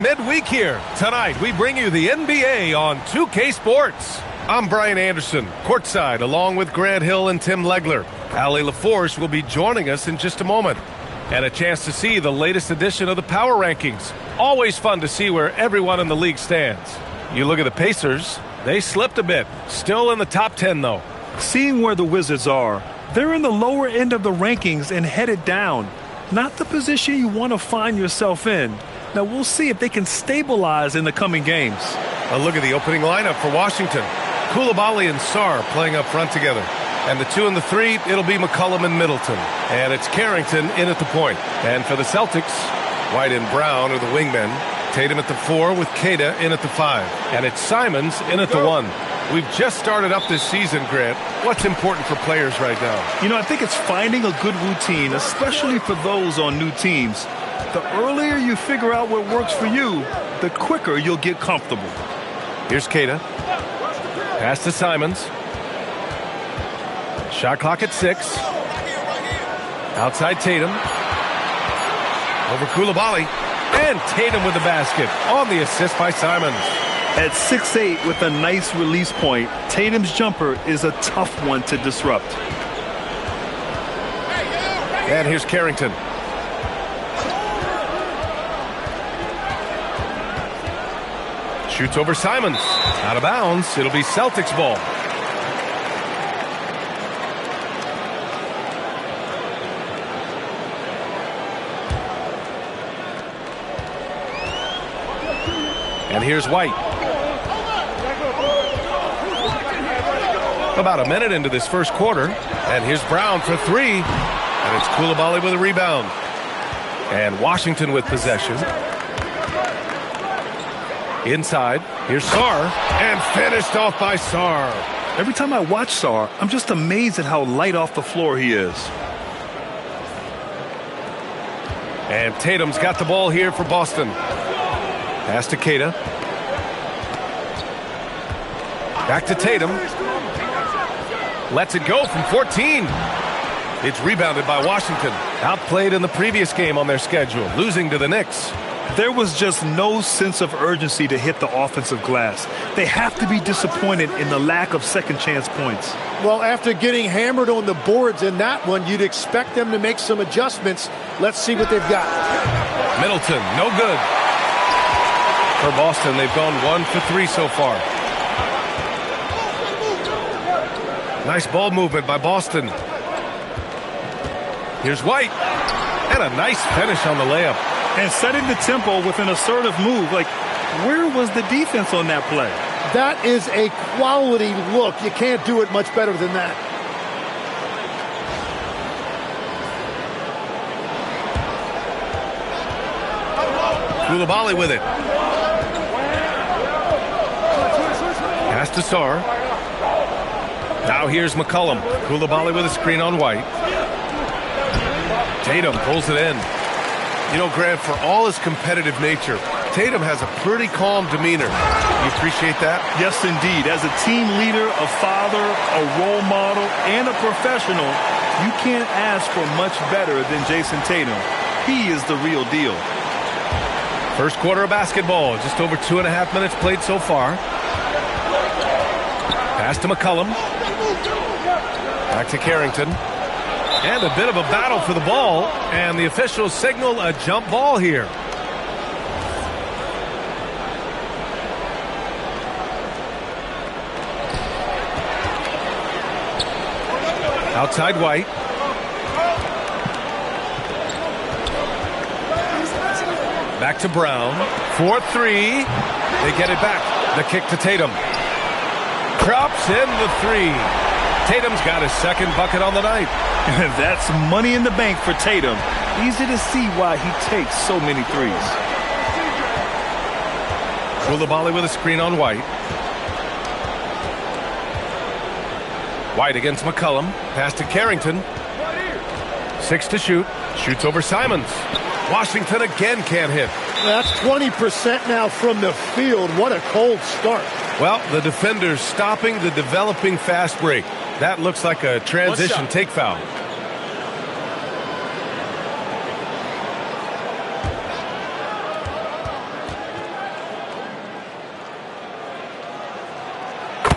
Midweek here. Tonight, we bring you the NBA on 2K Sports. I'm Brian Anderson, courtside, along with Grant Hill and Tim Legler. Allie LaForce will be joining us in just a moment. And a chance to see the latest edition of the Power Rankings. Always fun to see where everyone in the league stands. You look at the Pacers, they slipped a bit. Still in the top 10, though. Seeing where the Wizards are, they're in the lower end of the rankings and headed down. Not the position you want to find yourself in. Now, we'll see if they can stabilize in the coming games. A look at the opening lineup for Washington. Coulibaly and Sarr playing up front together. And the 2 and the 3, it'll be McCollum and Middleton. And it's Carrington in at the point. And for the Celtics, White and Brown are the wingmen. Tatum at the 4 with Queta in at the 5. And it's Simons in at the 1. We've just started up this season, Grant. What's important for players right now? You know, I think it's finding a good routine, especially for those on new teams. The earlier you figure out what works for you, the quicker you'll get comfortable. Here's Queta. Pass to Simons. Shot clock at 6. Outside Tatum. Over Coulibaly. And Tatum with the basket on the assist by Simons. At 6'8" with a nice release point, Tatum's jumper is a tough one to disrupt. And here's Carrington. Shoots over Simons. Out of bounds. It'll be Celtics ball. And here's White. About a minute into this first quarter. And here's Brown for 3. And it's Coulibaly with a rebound. And Washington with possession. Inside, here's Sarr, and finished off by Sarr. Every time I watch Sarr, I'm just amazed at how light off the floor he is. And Tatum's got the ball here for Boston. Pass to Queta. Back to Tatum. Lets it go from 14. It's rebounded by Washington. Outplayed in the previous game on their schedule, losing to the Knicks. There was just no sense of urgency to hit the offensive glass. They have to be disappointed in the lack of second chance points. Well, after getting hammered on the boards in that one, you'd expect them to make some adjustments. Let's see what they've got. Middleton, no good. For Boston, they've gone 1 for 3 so far. Nice ball movement by Boston. Here's White. And a nice finish on the layup. And setting the tempo with an assertive move. Like, where was the defense on that play? That is a quality look. You can't do it much better than that. Coulibaly with it. Pass to Sarr. Now here's McCollum. Coulibaly with a screen on White. Tatum pulls it in. You know, Grant, for all his competitive nature, Tatum has a pretty calm demeanor. You appreciate that? Yes, indeed. As a team leader, a father, a role model, and a professional, you can't ask for much better than Jason Tatum. He is the real deal. First quarter of basketball, just over 2.5 minutes played so far. Pass to McCollum. Back to Carrington. And a bit of a battle for the ball, and the officials signal a jump ball here. Outside White. Back to Brown. 4-3. They get it back. The kick to Tatum. Drops in the 3. Tatum's got his second bucket on the night. That's money in the bank for Tatum. Easy to see why he takes so many threes. Coulibaly with a screen on White. White against McCollum. Pass to Carrington. 6 to shoot. Shoots over Simons. Washington again can't hit. That's 20% now from the field. What a cold start. Well, the defender's stopping the developing fast break. That looks like a transition take foul.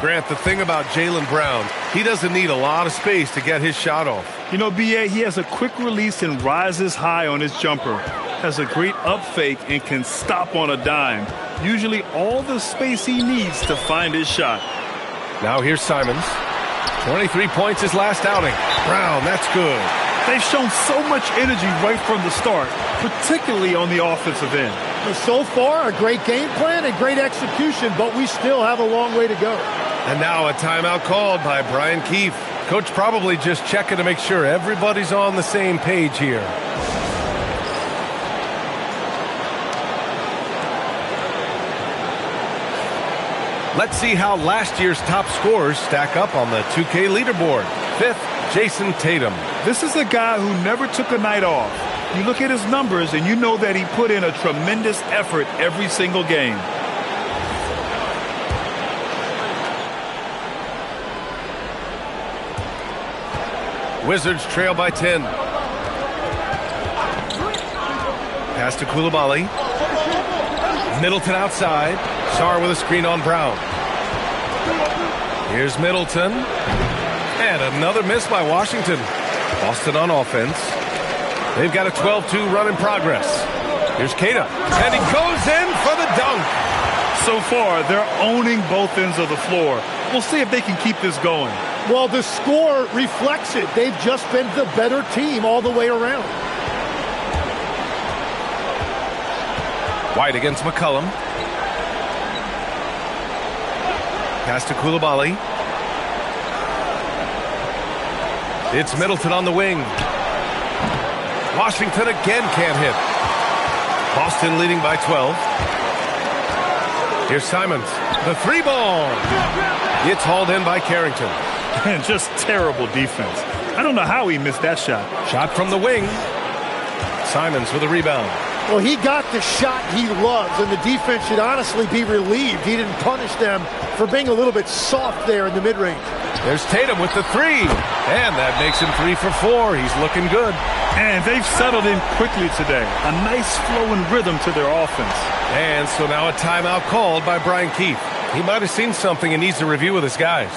Grant, the thing about Jaylen Brown, he doesn't need a lot of space to get his shot off. You know, B.A., he has a quick release and rises high on his jumper. Has a great up fake and can stop on a dime. Usually all the space he needs to find his shot. Now here's Simons. 23 points his last outing. Brown, that's good. They've shown so much energy right from the start, particularly on the offensive end. So far, a great game plan and great execution, but we still have a long way to go. And now a timeout called by Brian Keefe. Coach probably just checking to make sure everybody's on the same page here. Let's see how last year's top scorers stack up on the 2K leaderboard. 5th, Jason Tatum. This is a guy who never took a night off. You look at his numbers and you know that he put in a tremendous effort every single game. Wizards trail by 10. Pass to Coulibaly. Middleton outside. Sarr with a screen on Brown. Here's Middleton. And another miss by Washington. Boston on offense. They've got a 12-2 run in progress. Here's Keita. And he goes in for the dunk. So far, they're owning both ends of the floor. We'll see if they can keep this going. Well, the score reflects it. They've just been the better team all the way around. White against McCollum. Pass to Coulibaly. It's Middleton on the wing. Washington again can't hit. Boston leading by 12. Here's Simons. The three ball. It's hauled in by Carrington. And just terrible defense. I don't know how he missed that shot. Shot from the wing. Simons with a rebound. Well, he got the shot he loves, and the defense should honestly be relieved. He didn't punish them for being a little bit soft there in the mid-range. There's Tatum with the three. And that makes him 3 for 4. He's looking good. And they've settled in quickly today. A nice flow and rhythm to their offense. And so now a timeout called by Brian Keefe. He might have seen something and needs to review with his guys.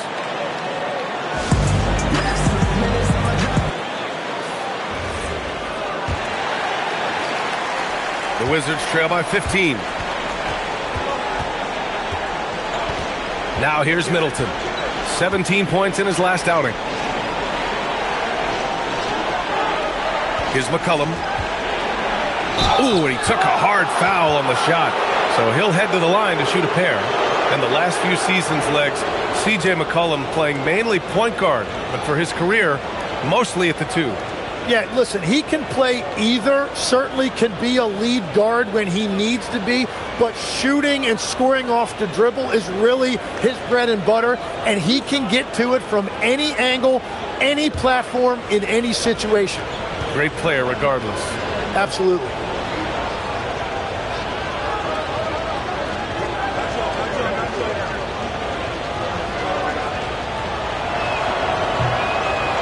The Wizards trail by 15. Now here's Middleton. 17 points in his last outing. Here's McCollum. Ooh, and he took a hard foul on the shot. So he'll head to the line to shoot a pair. And the last few seasons, Legs, C.J. McCollum playing mainly point guard, but for his career, mostly at the 2. Yeah, listen, he can play either, certainly can be a lead guard when he needs to be, but shooting and scoring off the dribble is really his bread and butter, and he can get to it from any angle, any platform, in any situation. Great player regardless. Absolutely.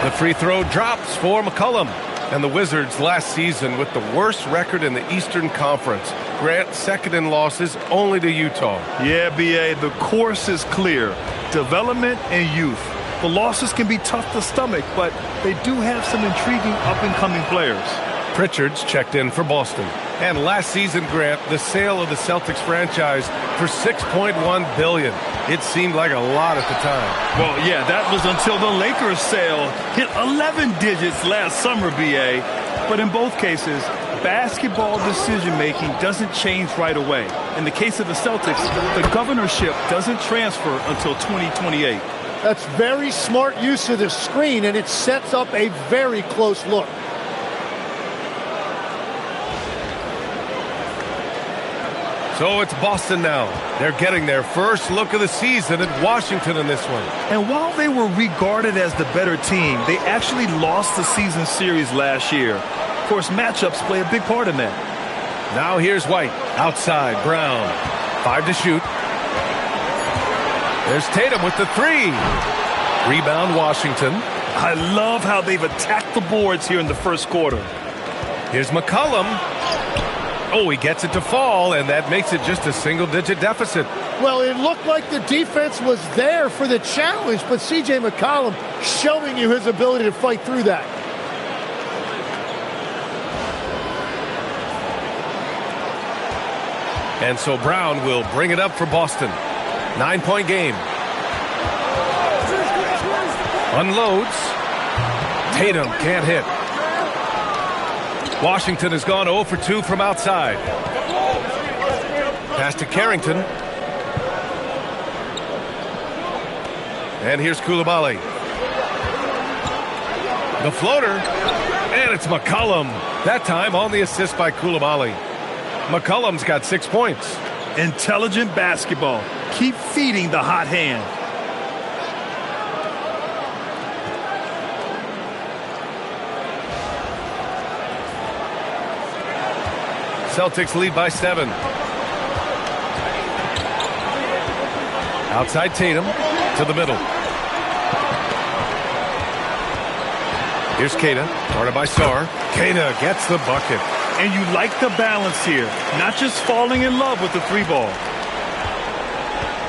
The free throw drops for McCollum. And the Wizards last season with the worst record in the Eastern Conference. Grant, second in losses only to Utah. Yeah, B.A., the course is clear. Development and youth. The losses can be tough to stomach, but they do have some intriguing up-and-coming players. Pritchard's checked in for Boston. And last season, Grant, the sale of the Celtics franchise for $6.1 billion. It seemed like a lot at the time. Well, yeah, that was until the Lakers sale hit 11 digits last summer, B.A. But in both cases, basketball decision-making doesn't change right away. In the case of the Celtics, the governorship doesn't transfer until 2028. That's very smart use of the screen, and it sets up a very close look. So it's Boston now. They're getting their first look of the season at Washington in this one. And while they were regarded as the better team, they actually lost the season series last year. Of course, matchups play a big part in that. Now here's White. Outside, Brown. 5 to shoot. There's Tatum with the 3. Rebound, Washington. I love how they've attacked the boards here in the first quarter. Here's McCollum. Oh, he gets it to fall, and that makes it just a single-digit deficit. Well, it looked like the defense was there for the challenge, but C.J. McCollum showing you his ability to fight through that. And so Brown will bring it up for Boston. 9-point game. Unloads. Tatum can't hit. Washington has gone 0 for 2 from outside. Pass to Carrington. And here's Koulibaly. The floater. And it's McCollum. That time on the assist by Koulibaly. McCollum's got 6 points. Intelligent basketball. Keep feeding the hot hand. Celtics lead by 7. Outside Tatum to the middle. Here's Queta, guarded by Sarr. Queta gets the bucket. And you like the balance here, not just falling in love with the 3-ball.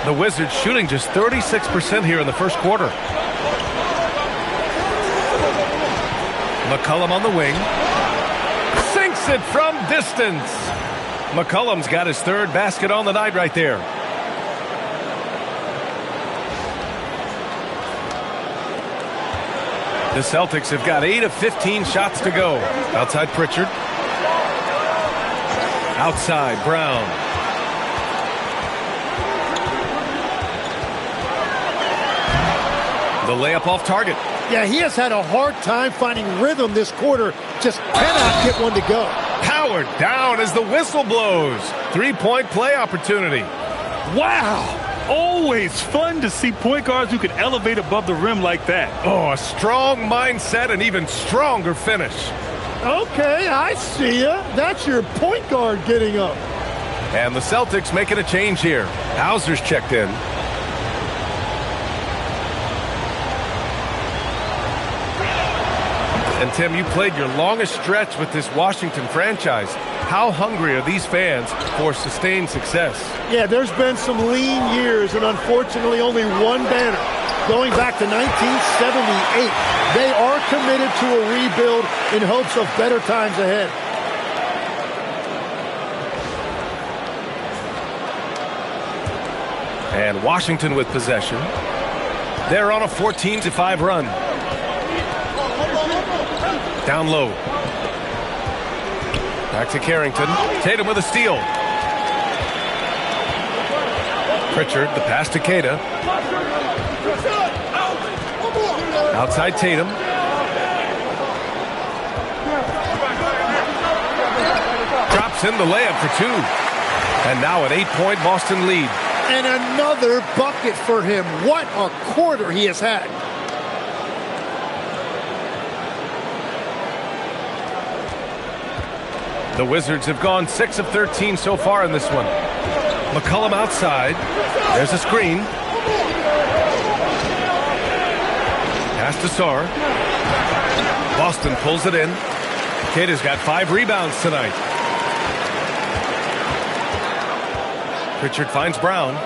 The Wizards shooting just 36% here in the first quarter. McCollum on the wing. Sinks it from distance. McCollum's got his 3rd basket on the night right there. The Celtics have got 8 of 15 shots to go. Outside Pritchard. Outside Brown. The layup off target. Yeah, he has had a hard time finding rhythm this quarter. Just cannot get one to go. Powered down as the whistle blows. 3-point play opportunity. Wow! Always fun to see point guards who can elevate above the rim like that. Oh, a strong mindset and even stronger finish. Okay, I see ya. That's your point guard getting up. And the Celtics making a change here. Hauser's checked in. And Tim, you played your longest stretch with this Washington franchise. How hungry are these fans for sustained success? Yeah, there's been some lean years and unfortunately only one banner. Going back to 1978, they are committed to a rebuild in hopes of better times ahead. And Washington with possession. They're on a 14-5 run. Down low. Back to Carrington. Tatum with a steal. Pritchard, the pass to Queta. Outside Tatum. Drops in the layup for 2. And now an 8-point Boston lead. And another bucket for him. What a quarter he has had. The Wizards have gone 6 of 13 so far in this one. McCollum outside. There's a screen. Pass to Sarr. Boston pulls it in. Queta's got 5 rebounds tonight. Pritchard finds Brown.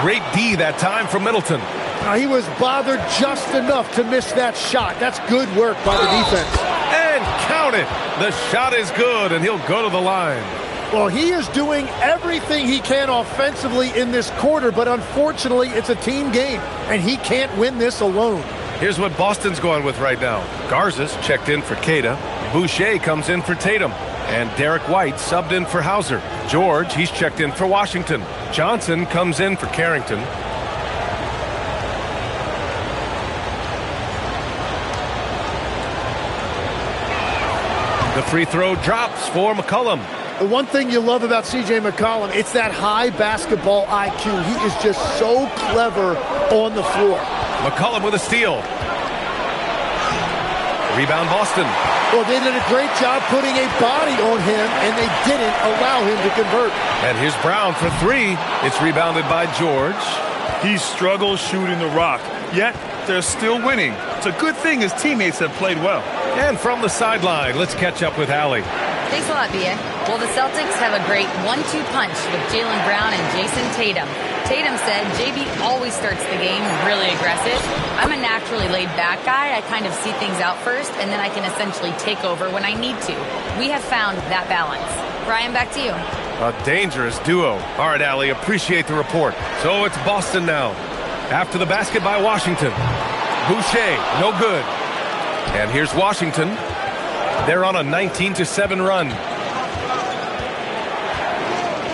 Great D that time from Middleton. He was bothered just enough to miss that shot. That's good work by the defense. And count it. The shot is good, and he'll go to the line. Well, he is doing everything he can offensively in this quarter, but unfortunately, it's a team game, and he can't win this alone. Here's what Boston's going with right now. Garza's checked in for Queta. Boucher comes in for Tatum. And Derek White subbed in for Hauser. George, he's checked in for Washington. Johnson comes in for Carrington. The free throw drops for McCollum. The one thing you love about C.J. McCollum, it's that high basketball IQ. He is just so clever on the floor. McCollum with a steal. Rebound Boston. Well, they did a great job putting a body on him, and they didn't allow him to convert. And here's Brown for 3. It's rebounded by George. He struggles shooting the rock, yet they're still winning. It's a good thing his teammates have played well. And from the sideline, let's catch up with Allie. Thanks a lot, B.A. Well, the Celtics have a great 1-2 punch with Jaylen Brown and Jason Tatum. Tatum said JB always starts the game really aggressive. I'm a naturally laid-back guy. I kind of see things out first, and then I can essentially take over when I need to. We have found that balance. Brian, back to you. A dangerous duo. All right, Allie, appreciate the report. So it's Boston now. After the basket by Washington. Boucher, no good. And here's Washington. They're on a 19-7 run.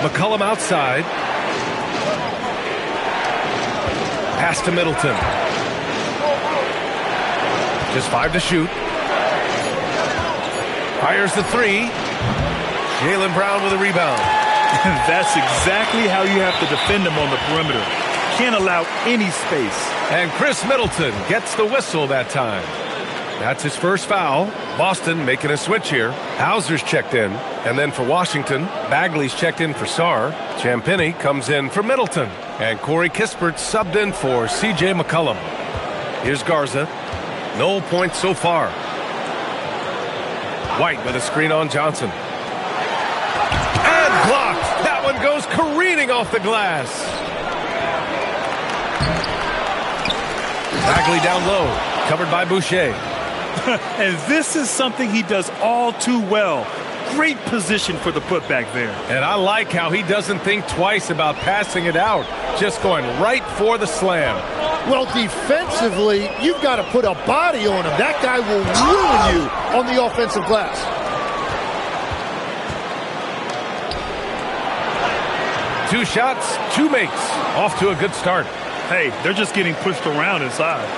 McCollum outside. Pass to Middleton. Just 5 to shoot. Fires the 3. Jaylen Brown with a rebound. That's exactly how you have to defend him on the perimeter. Can't allow any space. And Chris Middleton gets the whistle that time. That's his first foul. Boston making a switch here. Hauser's checked in. And then for Washington, Bagley's checked in for Sarr. Champagnie comes in for Middleton. And Corey Kispert subbed in for C.J. McCollum. Here's Garza. No points so far. White with a screen on Johnson. And blocked. That one goes careening off the glass. Bagley down low. Covered by Boucher. And this is something he does all too well. Great position for the putback there. And I like how he doesn't think twice about passing it out. Just going right for the slam. Well, defensively, you've got to put a body on him. That guy will ruin you on the offensive glass. Two shots, two makes. Off to a good start. Hey, they're just getting pushed around inside.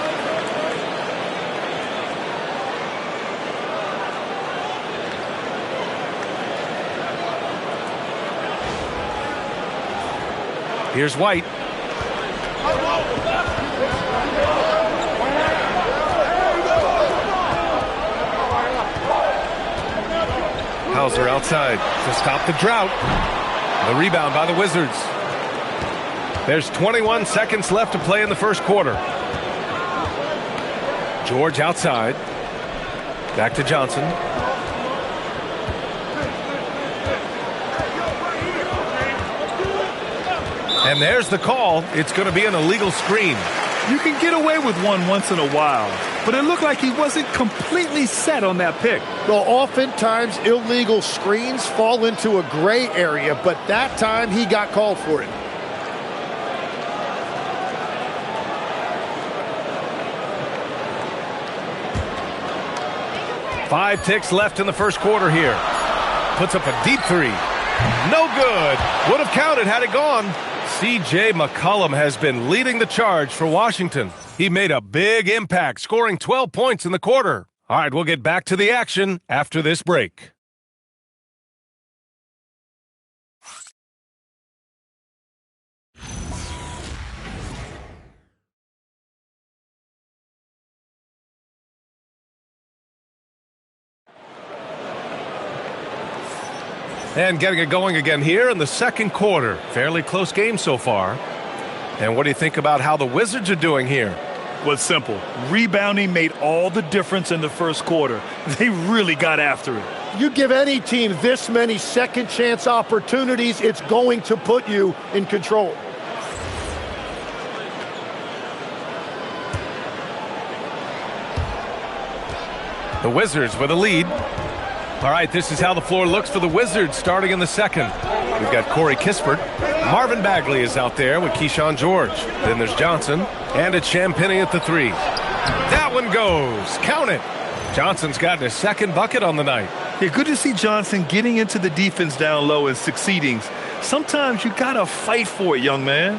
Here's White. Hauser outside to stop the drought. The rebound by the Wizards. There's 21 seconds left to play in the first quarter. George outside. Back to Johnson. And there's the call. It's going to be an illegal screen. You can get away with one once in a while, but it looked like he wasn't completely set on that pick. Well, oftentimes illegal screens fall into a gray area, but that time he got called for it. Five ticks left in the first quarter here. Puts up a deep 3. No good. Would have counted had it gone. C.J. McCollum has been leading the charge for Washington. He made a big impact, scoring 12 points in the quarter. All right, we'll get back to the action after this break. And getting it going again here in the second quarter. Fairly close game so far. And what do you think about how the Wizards are doing here? Well, it's simple. Rebounding made all the difference in the first quarter. They really got after it. You give any team this many second chance opportunities, it's going to put you in control. The Wizards with a lead. All right, this is how the floor looks for the Wizards starting in the second. We've got Corey Kispert. Marvin Bagley is out there with Keyshawn George. Then there's Johnson, and it's Champagnie at the 3. That one goes. Count it. Johnson's got his second bucket on the night. Yeah, good to see Johnson getting into the defense down low and succeeding. Sometimes you got to fight for it, young man.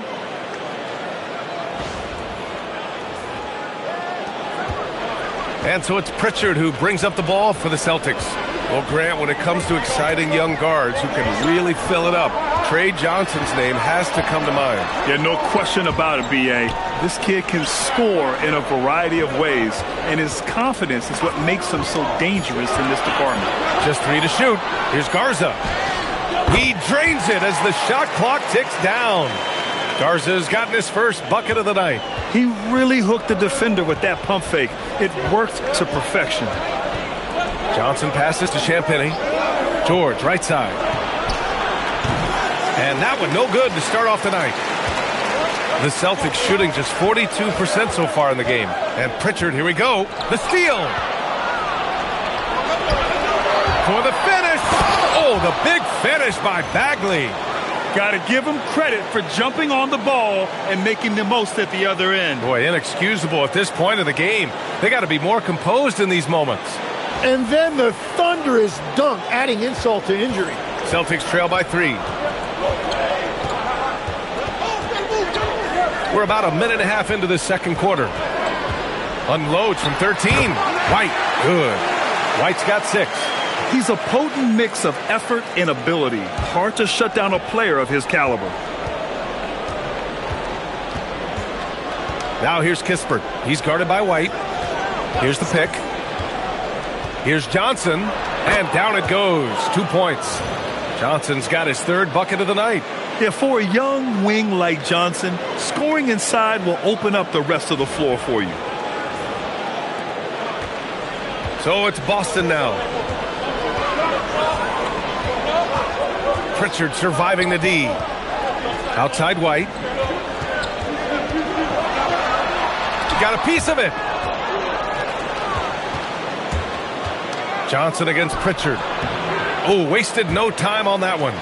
And so it's Pritchard who brings up the ball for the Celtics. Well, Grant, when it comes to exciting young guards who can really fill it up, Trey Johnson's name has to come to mind. Yeah, no question about it, B.A. This kid can score in a variety of ways, and his confidence is what makes him so dangerous in this department. Just 3 to shoot. Here's Garza. He drains it as the shot clock ticks down. Garza's gotten his first bucket of the night. He really hooked the defender with that pump fake. It worked to perfection. Johnson passes to Champagny. George, right side. And that one no good to start off the night. The Celtics shooting just 42% so far in the game. And Pritchard, here we go. The steal. For the finish. Oh, the big finish by Bagley. Got to give him credit for jumping on the ball and making the most at the other end. Boy, inexcusable at this point of the game. They got to be more composed in these moments. And then the thunderous dunk, adding insult to injury. Celtics trail by 3. We're about a minute and a half into the second quarter. Unloads from 13. White, good. White's got 6. He's a potent mix of effort and ability. Hard to shut down a player of his caliber. Now here's Kispert. He's guarded by White. Here's the pick. Here's Johnson. And down it goes. 2 points. Johnson's got his 3rd bucket of the night. Yeah, for a young wing like Johnson, scoring inside will open up the rest of the floor for you. So it's Boston now. Pritchard surviving the D. Outside White. Got a piece of it. Johnson against Pritchard. Oh, wasted no time on that one.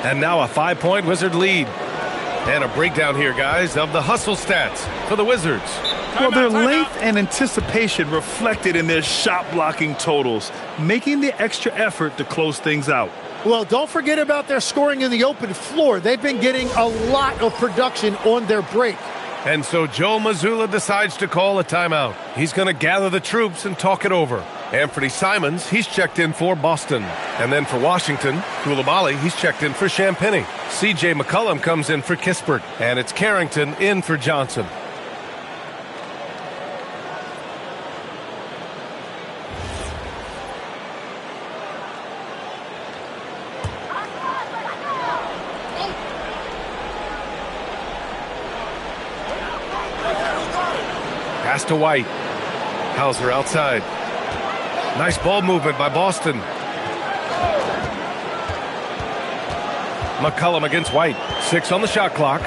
And now a 5-point Wizard lead. And a breakdown here, guys, of the hustle stats for the Wizards. Well, their length and anticipation reflected in their shot blocking totals, making the extra effort to close things out. Well, don't forget about their scoring in the open floor. They've been getting a lot of production on their break. And so Joe Mazzulla decides to call a timeout. He's going to gather the troops and talk it over. Anthony Simons, he's checked in for Boston. And then for Washington, Koulibaly, he's checked in for Champagny. C.J. McCollum comes in for Kispert. And it's Carrington in for Johnson. Pass to White. Hauser outside. Nice ball movement by Boston. McCollum against White. 6 on the shot clock.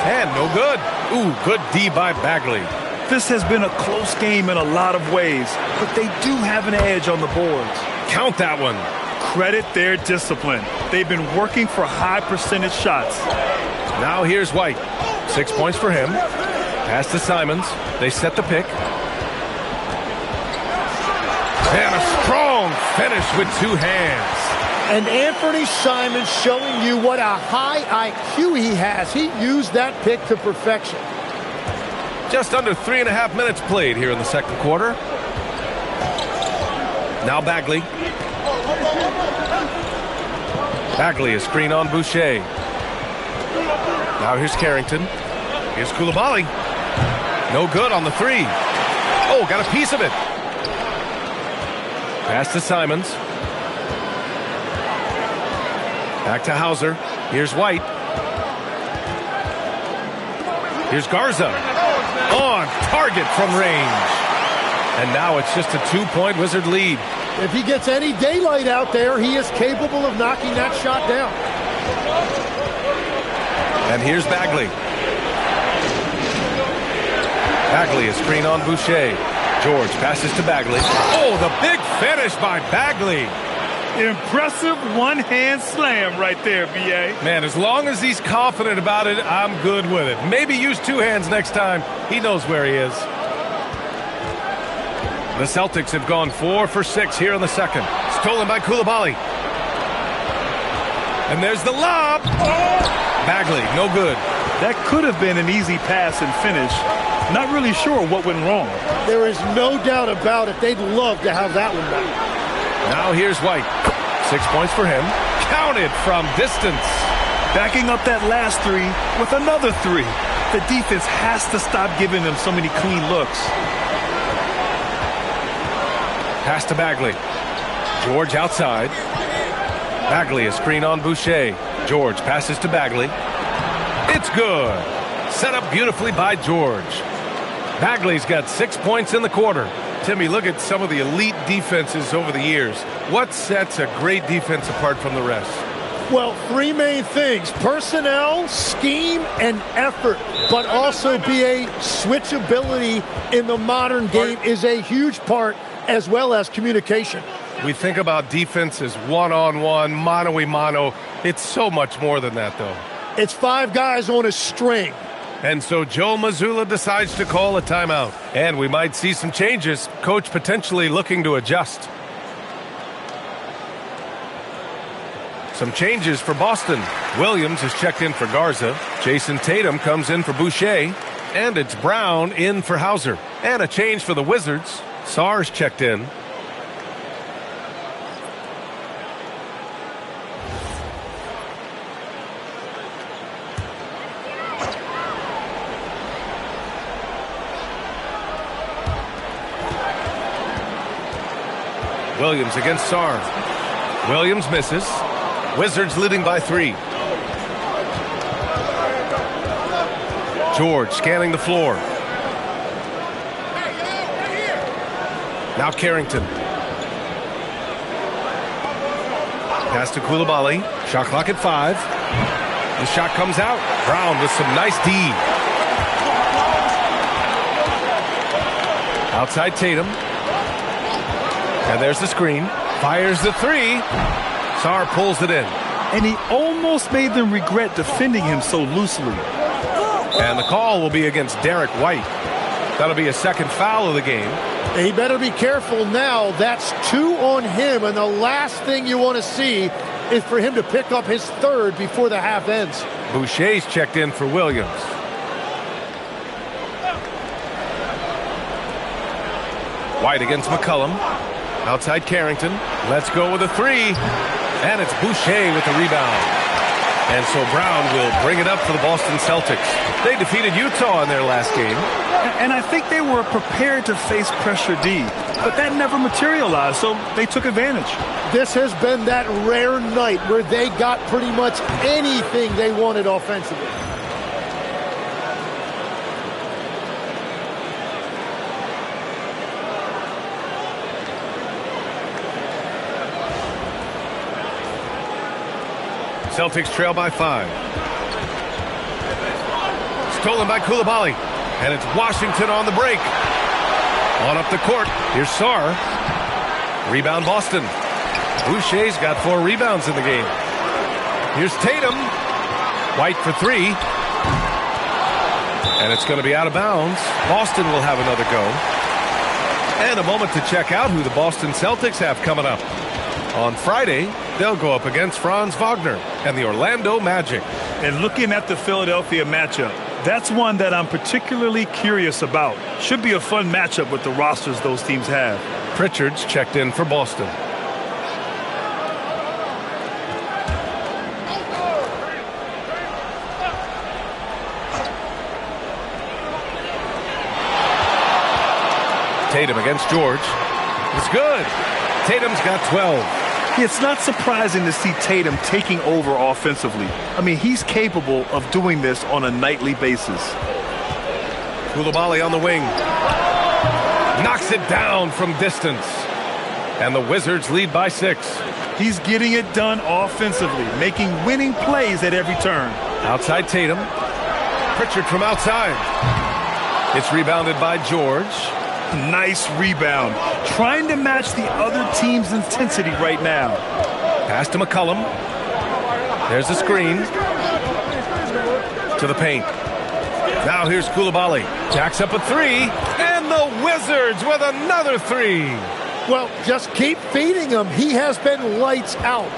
And no good. Ooh, good D by Bagley. This has been a close game in a lot of ways, but they do have an edge on the boards. Count that one. Credit their discipline. They've been working for high percentage shots. Now here's White. 6 points for him. Pass to Simons. They set the pick. And a strong finish with 2 hands. And Anthony Simons showing you what a high IQ he has. He used that pick to perfection. Just under 3.5 minutes played here in the second quarter. Now Bagley. Bagley, a screen on Boucher. Now here's Carrington. Here's Koulibaly. No good on the 3. Oh, got a piece of it. Pass to Simons. Back to Hauser. Here's White. Here's Garza. On target from range. And now it's just a 2-point Wizard lead. If he gets any daylight out there, he is capable of knocking that shot down. And here's Bagley. Bagley, a screen on Boucher. George passes to Bagley. Oh, the big finish by Bagley. Impressive one-hand slam right there, B.A. Man, as long as he's confident about it, I'm good with it. Maybe use 2 hands next time. He knows where he is. The Celtics have gone 4 for 6 here in the second. Stolen by Koulibaly. And there's the lob. Bagley, no good. That could have been an easy pass and finish. Not really sure what went wrong. There is no doubt about it. They'd love to have that one back. Now here's White. 6 points for him. Counted from distance. Backing up that last 3 with another 3. The defense has to stop giving them so many clean looks. Pass to Bagley. George outside. Bagley, a screen on Boucher. George passes to Bagley. It's good. Set up beautifully by George. Bagley's got 6 points in the quarter. Timmy, look at some of the elite defenses over the years. What sets a great defense apart from the rest? Well, three main things: personnel, scheme, and effort. But also BA, switchability in the modern game is a huge part, as well as communication. We think about defense as one-on-one, mano-a-mano. It's so much more than that, though. It's 5 guys on a string. And so Joe Mazzulla decides to call a timeout. And we might see some changes. Coach potentially looking to adjust. Some changes for Boston. Williams is checked in for Garza. Jason Tatum comes in for Boucher. And it's Brown in for Hauser. And a change for the Wizards. Sarr's checked in. Williams against Sarr. Williams misses. Wizards leading by 3. George scanning the floor. Now Carrington. Pass to Koulibaly. Shot clock at 5. The shot comes out. Brown with some nice D. Outside Tatum. And there's the screen. Fires the 3. Sarr pulls it in. And he almost made them regret defending him so loosely. And the call will be against Derek White. That'll be a second foul of the game. He better be careful now. That's 2 on him, and the last thing you want to see is for him to pick up his 3rd before the half ends. Boucher's checked in for Williams. White against McCollum. Outside Carrington. Let's go with a 3. And it's Boucher with the rebound. And so Brown will bring it up for the Boston Celtics. They defeated Utah in their last game. And I think they were prepared to face pressure D, but that never materialized, so they took advantage. This has been that rare night where they got pretty much anything they wanted offensively. Celtics trail by 5. Stolen by Koulibaly. And it's Washington on the break. On up the court. Here's Sarr. Rebound Boston. Boucher's got 4 rebounds in the game. Here's Tatum. White for 3. And it's going to be out of bounds. Boston will have another go. And a moment to check out who the Boston Celtics have coming up. On Friday, they'll go up against Franz Wagner and the Orlando Magic. And looking at the Philadelphia matchup, that's one that I'm particularly curious about. Should be a fun matchup with the rosters those teams have. Pritchard's checked in for Boston. Tatum against George. It's good. Tatum's got 12. It's not surprising to see Tatum taking over offensively. I mean, he's capable of doing this on a nightly basis. Koulibaly on the wing. Knocks it down from distance. And the Wizards lead by 6. He's getting it done offensively, making winning plays at every turn. Outside Tatum. Pritchard from outside. It's rebounded by George. Nice rebound. Trying to match the other team's intensity right now. Pass to McCollum. There's the screen. To the paint. Now here's Koulibaly. Jacks up a 3. And the Wizards with another 3. Well, just keep feeding him. He has been lights out.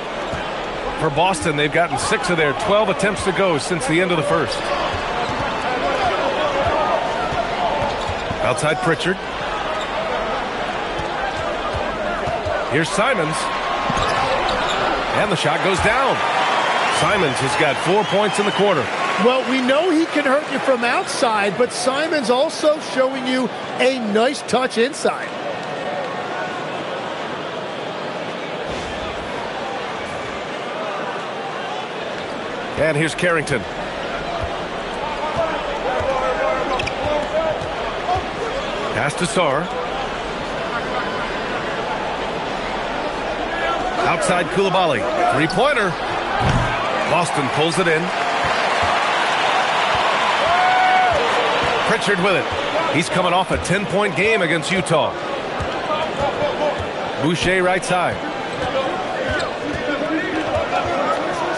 For Boston, they've gotten 6 of their 12 attempts to go since the end of the first. Outside Pritchard. Here's Simons. And the shot goes down. Simons has got 4 points in the quarter. Well, we know he can hurt you from outside, but Simons also showing you a nice touch inside. And here's Carrington. Pass to Sarr. Outside Koulibaly. Three-pointer. Boston pulls it in. Pritchard with it. He's coming off a 10-point game against Utah. Boucher right side.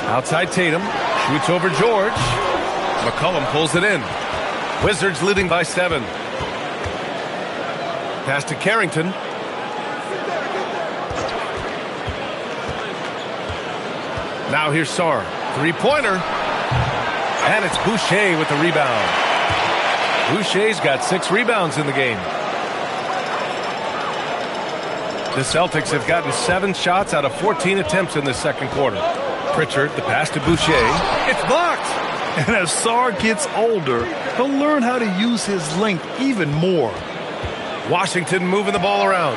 Outside Tatum. Shoots over George. McCollum pulls it in. Wizards leading by 7. Pass to Carrington. Now here's Sarr. Three-pointer. And it's Boucher with the rebound. Boucher's got 6 rebounds in the game. The Celtics have gotten 7 shots out of 14 attempts in the second quarter. Pritchard, the pass to Boucher. It's blocked. And as Sarr gets older, he'll learn how to use his length even more. Washington moving the ball around.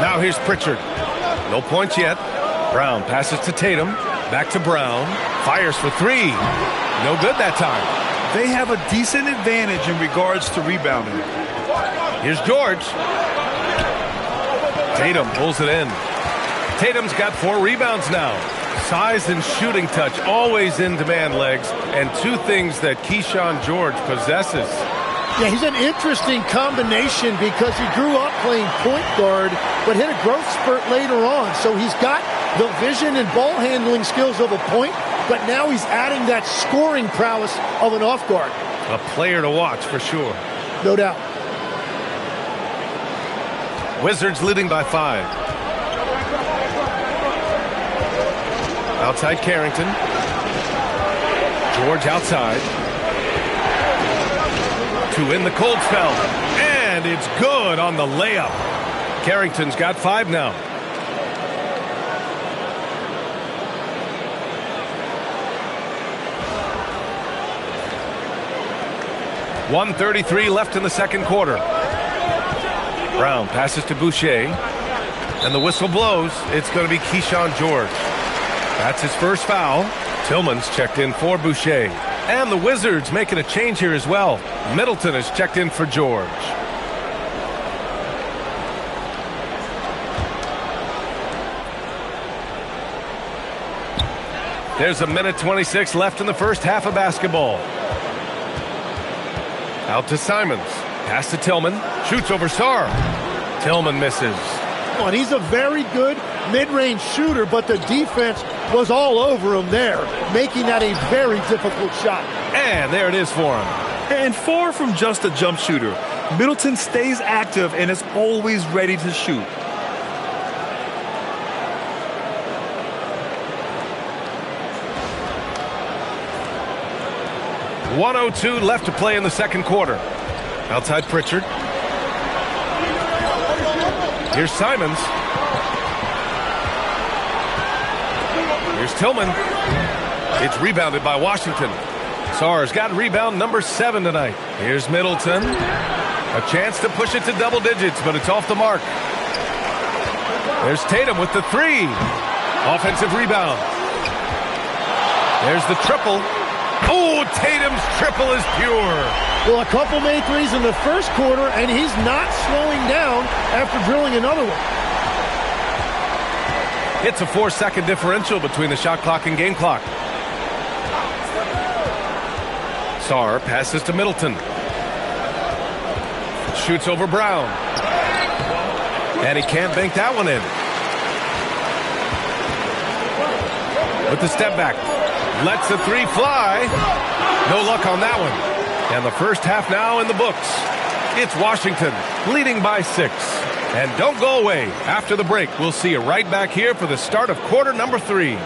Now here's Pritchard. No points yet. Brown passes to Tatum. Back to Brown. Fires for 3. No good that time. They have a decent advantage in regards to rebounding. Here's George. Tatum pulls it in. Tatum's got 4 rebounds now. Size and shooting touch always in demand, legs, and 2 things that Keyshawn George possesses. Yeah, he's an interesting combination because he grew up playing point guard, but hit a growth spurt later on. So he's got the vision and ball handling skills of a point, but now he's adding that scoring prowess of an off guard. A player to watch for sure. No doubt. Wizards leading by 5. Outside Carrington. George outside. To in the cold spell. And it's good on the layup. Carrington's got 5 now. .133 left in the second quarter. Brown passes to Boucher. And the whistle blows. It's going to be Keyshawn George. That's his first foul. Tillman's checked in for Boucher. And the Wizards making a change here as well. Middleton is checked in for George. There's a minute 26 left in the first half of basketball. Out to Simons. Pass to Tillman. Shoots over Sarr. Tillman misses. And he's a very good mid-range shooter, but the defense was all over him there, making that a very difficult shot. And there it is for him. And far from just a jump shooter, Middleton stays active and is always ready to shoot. .102 left to play in the second quarter. Outside Pritchard. Here's Simons. Here's Tillman. It's rebounded by Washington. Sarr's got rebound number 7 tonight. Here's Middleton. A chance to push it to double digits, but it's off the mark. There's Tatum with the 3. Offensive rebound. There's the triple. Oh, Tatum's triple is pure. Well, a couple made threes in the first quarter, and he's not slowing down after drilling another one. It's a 4-second differential between the shot clock and game clock. Sarr passes to Middleton. Shoots over Brown. And he can't bank that one in. With the step back. Lets the 3 fly. No luck on that one. And the first half now in the books. It's Washington leading by 6. And don't go away. After the break, we'll see you right back here for the start of quarter number 3.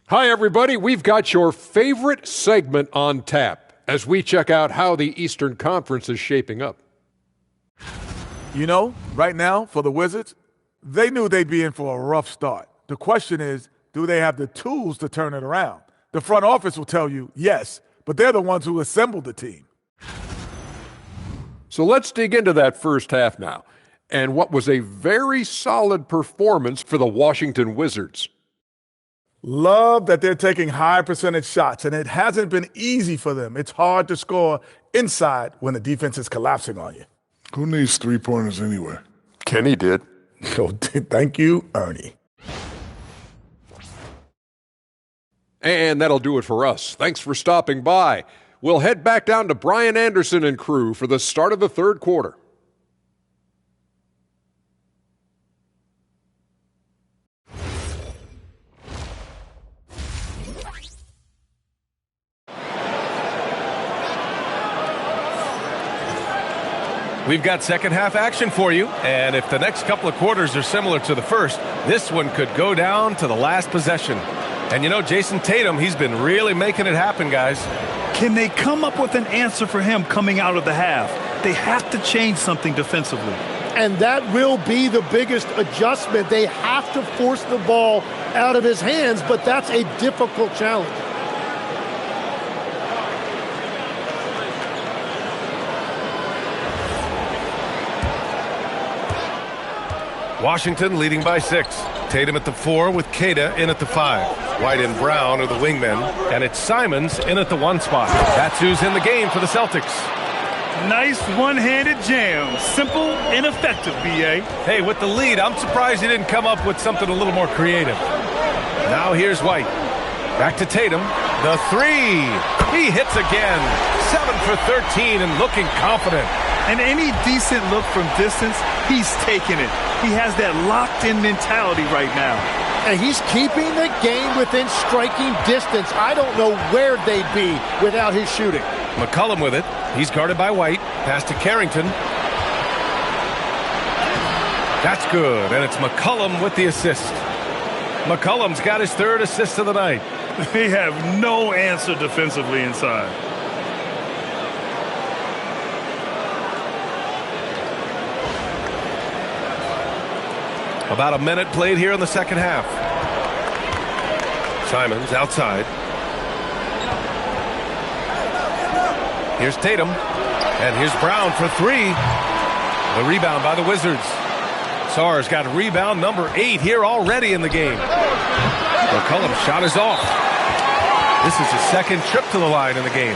Hi, everybody. We've got your favorite segment on tap as we check out how the Eastern Conference is shaping up. You know, right now, for the Wizards, they knew they'd be in for a rough start. The question is, do they have the tools to turn it around? The front office will tell you yes, but they're the ones who assembled the team. So let's dig into that first half now, and what was a very solid performance for the Washington Wizards. Love that they're taking high percentage shots, and it hasn't been easy for them. It's hard to score inside when the defense is collapsing on you. Who needs three-pointers anyway? Kenny did. So thank you, Ernie. And that'll do it for us. Thanks for stopping by. We'll head back down to Brian Anderson and crew for the start of the third quarter. We've got second half action for you, and if the next couple of quarters are similar to the first, this one could go down to the last possession. And you know, Jason Tatum, he's been really making it happen, guys. Can they come up with an answer for him coming out of the half? They have to change something defensively. And that will be the biggest adjustment. They have to force the ball out of his hands, but that's a difficult challenge. Washington leading by 6. Tatum at the 4 with Queta in at the 5. White and Brown are the wingmen, and it's Simons in at the 1 spot. That's who's in the game for the Celtics. Nice one-handed jam. Simple and effective, B.A. Hey, with the lead, I'm surprised he didn't come up with something a little more creative. Now here's White. Back to Tatum. The 3. He hits again. 7 for 13 and looking confident. And any decent look from distance, he's taking it. He has that locked-in mentality right now. And he's keeping the game within striking distance. I don't know where they'd be without his shooting. McCollum with it. He's guarded by White. Pass to Carrington. That's good, and it's McCollum with the assist. McCollum's got his 3rd assist of the night. They have no answer defensively inside. About a minute played here in the second half. Simons outside. Here's Tatum. And here's Brown for 3. The rebound by the Wizards. Sarr's got rebound number 8 here already in the game. McCollum's shot is off. This is his 2nd trip to the line in the game.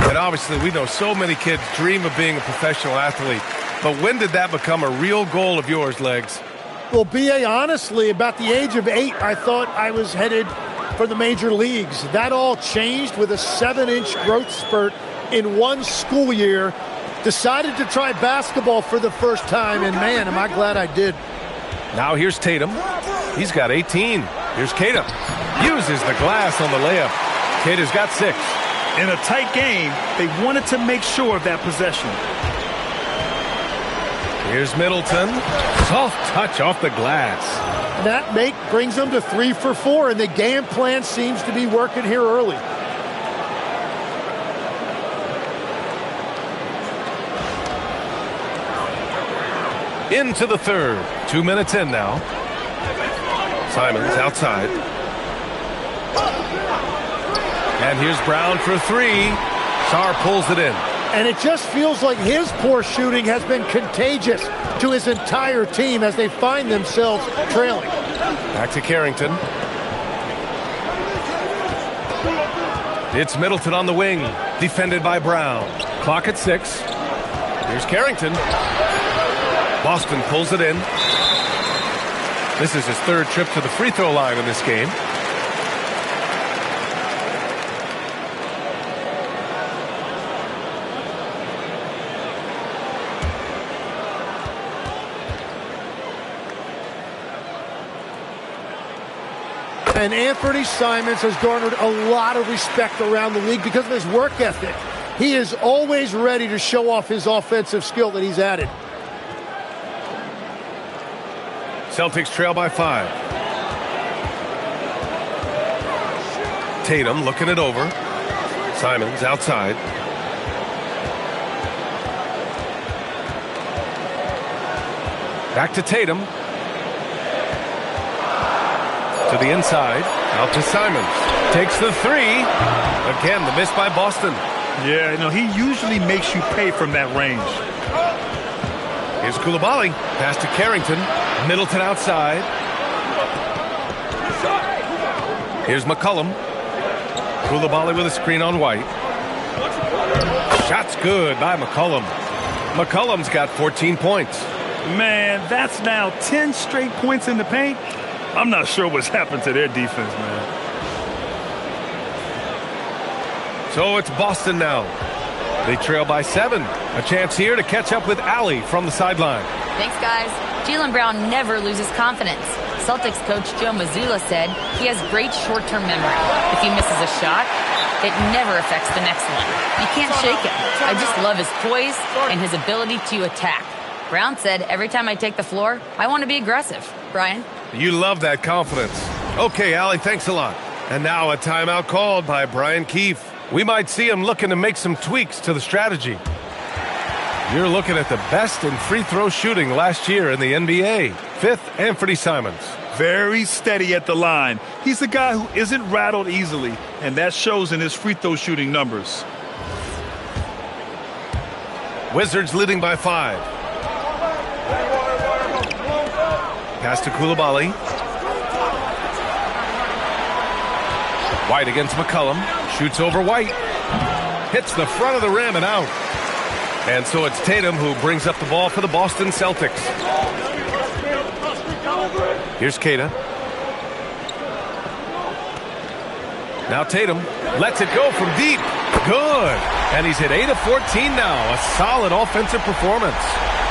And obviously, we know so many kids dream of being a professional athlete. But when did that become a real goal of yours, Legs? Well, B.A., honestly, about the age of 8, I thought I was headed for the major leagues. That all changed with a 7-inch growth spurt in one school year. Decided to try basketball for the first time, and man, am I glad I did. Now here's Tatum. He's got 18. Here's Queta. Uses the glass on the layup. Queta's got 6. In a tight game, they wanted to make sure of that possession. Here's Middleton. Soft touch off the glass. That make brings them to 3 for 4, and the game plan seems to be working here early. Into the third. 2 minutes in now. Simons outside. And here's Brown for 3. Sarr pulls it in. And it just feels like his poor shooting has been contagious to his entire team as they find themselves trailing. Back to Carrington. It's Middleton on the wing, defended by Brown. Clock at 6. Here's Carrington. Boston pulls it in. This is his 3rd trip to the free throw line in this game. And Anthony Simons has garnered a lot of respect around the league because of his work ethic. He is always ready to show off his offensive skill that he's added. Celtics trail by 5. Tatum looking it over. Simons outside. Back to Tatum. To the inside. Out to Simons. Takes the 3. Again, the miss by Boston. Yeah, he usually makes you pay from that range. Here's Coulibaly. Pass to Carrington. Middleton outside. Here's McCollum. Coulibaly with a screen on White. Shot's good by McCollum. McCollum's got 14 points. Man, that's now 10 straight points in the paint. I'm not sure what's happened to their defense, man. So it's Boston now. They trail by 7. A chance here to catch up with Allie from the sideline. Thanks, guys. Jaylen Brown never loses confidence. Celtics coach Joe Mazzulla said he has great short-term memory. If he misses a shot, it never affects the next one. You can't shake him. I just love his poise and his ability to attack. Brown said, every time I take the floor, I want to be aggressive. Brian? You love that confidence. Okay, Allie, thanks a lot. And now a timeout called by Brian Keefe. We might see him looking to make some tweaks to the strategy. You're looking at the best in free throw shooting last year in the NBA. 5th, Anthony Simons. Very steady at the line. He's a guy who isn't rattled easily, and that shows in his free throw shooting numbers. Wizards leading by 5. Pass to Coulibaly. White against McCollum. Shoots over White. Hits the front of the rim and out. And so it's Tatum who brings up the ball for the Boston Celtics. Here's Keita. Now Tatum lets it go from deep. Good. And he's hit 8 of 14 now. A solid offensive performance.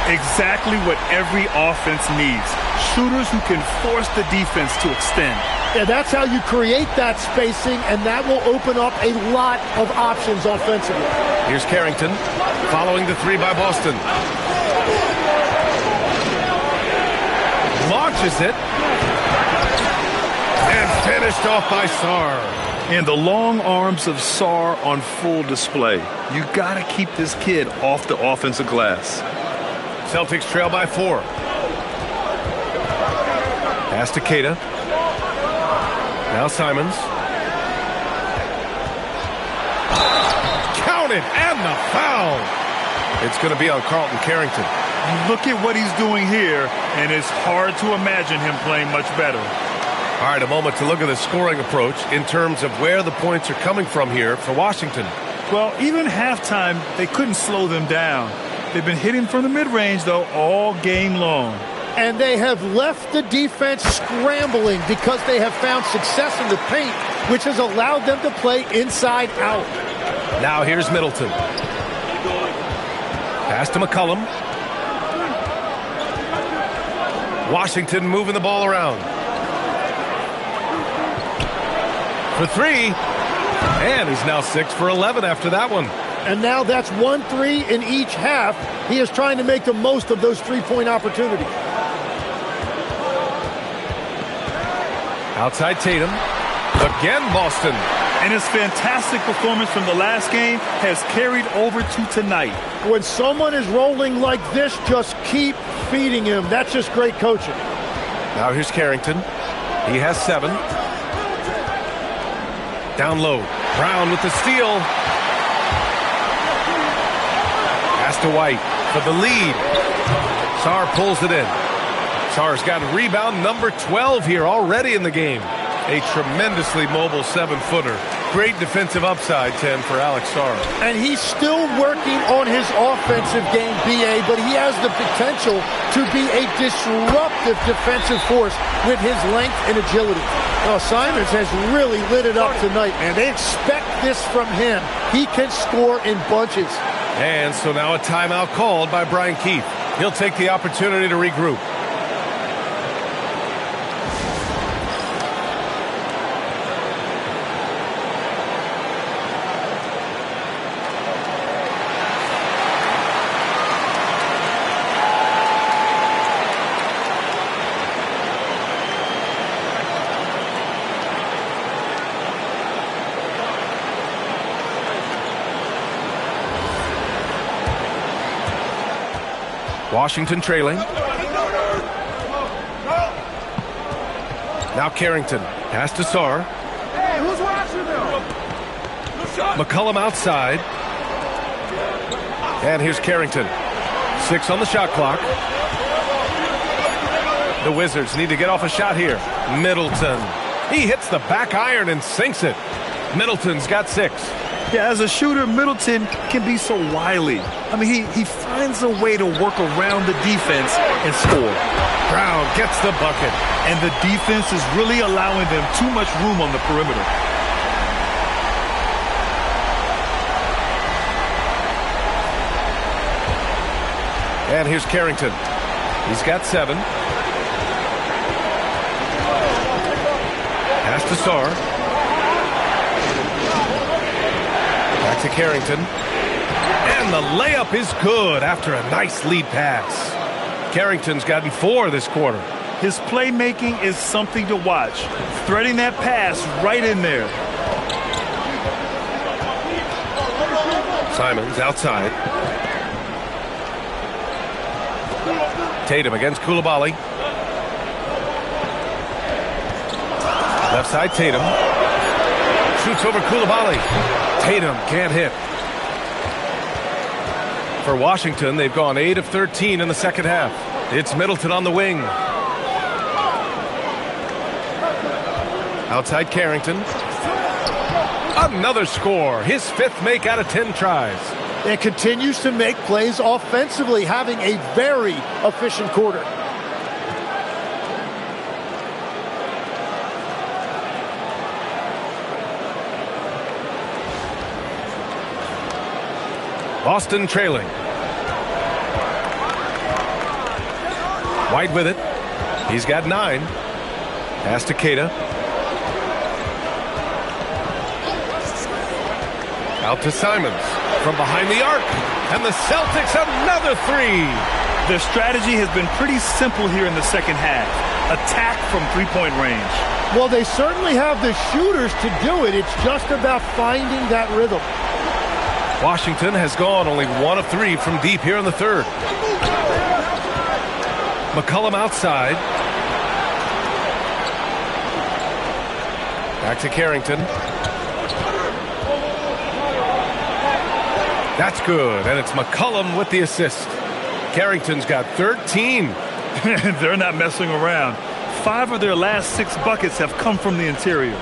Exactly what every offense needs. Shooters who can force the defense to extend. Yeah, that's how you create that spacing, and that will open up a lot of options offensively. Here's Carrington, following the 3 by Boston. Launches it. And finished off by Sarr. And the long arms of Sarr on full display. You got to keep this kid off the offensive glass. Celtics trail by 4. Pass to Keita. Now Simons. Counted, and the foul. It's going to be on Carlton Carrington. Look at what he's doing here, and it's hard to imagine him playing much better. All right, a moment to look at the scoring approach in terms of where the points are coming from here for Washington. Well, even halftime, they couldn't slow them down. They've been hitting from the mid-range, though, all game long. And they have left the defense scrambling because they have found success in the paint, which has allowed them to play inside out. Now here's Middleton. Pass to McCollum. Washington moving the ball around. For 3. And he's now 6 for 11 after that one. And now that's 1-3 in each half. He is trying to make the most of those three-point opportunities. Outside Tatum. Again Boston. And his fantastic performance from the last game has carried over to tonight. When someone is rolling like this, just keep feeding him. That's just great coaching. Now here's Carrington. He has 7. Down low. Brown with the steal. Pass to White for the lead. Sarr pulls it in. Sarr's got rebound number 12 here already in the game. A tremendously mobile 7-footer. Great defensive upside, 10 for Alex Sarr. And he's still working on his offensive game, BA, but he has the potential to be a disruptive defensive force with his length and agility. Now, Simons has really lit it up tonight, man. They expect this from him. He can score in bunches. And so now a timeout called by Brian Keefe. He'll take the opportunity to regroup. Washington trailing. Now Carrington. Pass to Sarr. Hey, who's watching them? McCollum outside. And here's Carrington. 6 on the shot clock. The Wizards need to get off a shot here. Middleton. He hits the back iron and sinks it. Middleton's got 6. Yeah, as a shooter, Middleton can be so wily. I mean, he finds a way to work around the defense and score. Brown gets the bucket. And the defense is really allowing them too much room on the perimeter. And here's Carrington. He's got 7. Pass to Sarr. Back to Carrington. And the layup is good after a nice lead pass. Carrington's gotten 4 this quarter. His playmaking is something to watch. Threading that pass right in there. Simons outside. Tatum against Koulibaly. Left side, Tatum. Shoots over Koulibaly. Tatum can't hit. For Washington, they've gone 8 of 13 in the second half. It's Middleton on the wing. Outside Carrington. Another score. His 5th make out of 10 tries. And continues to make plays offensively, having a very efficient quarter. Boston trailing. White with it. He's got 9. Pass to Keita. Out to Simons. From behind the arc. And the Celtics another 3. Their strategy has been pretty simple here in the second half. Attack from three-point range. Well, they certainly have the shooters to do it. It's just about finding that rhythm. Washington has gone only 1 of 3 from deep here in the third. McCollum outside. Back to Carrington. That's good, and it's McCollum with the assist. Carrington's got 13. They're not messing around. 5 of their last 6 buckets have come from the interior.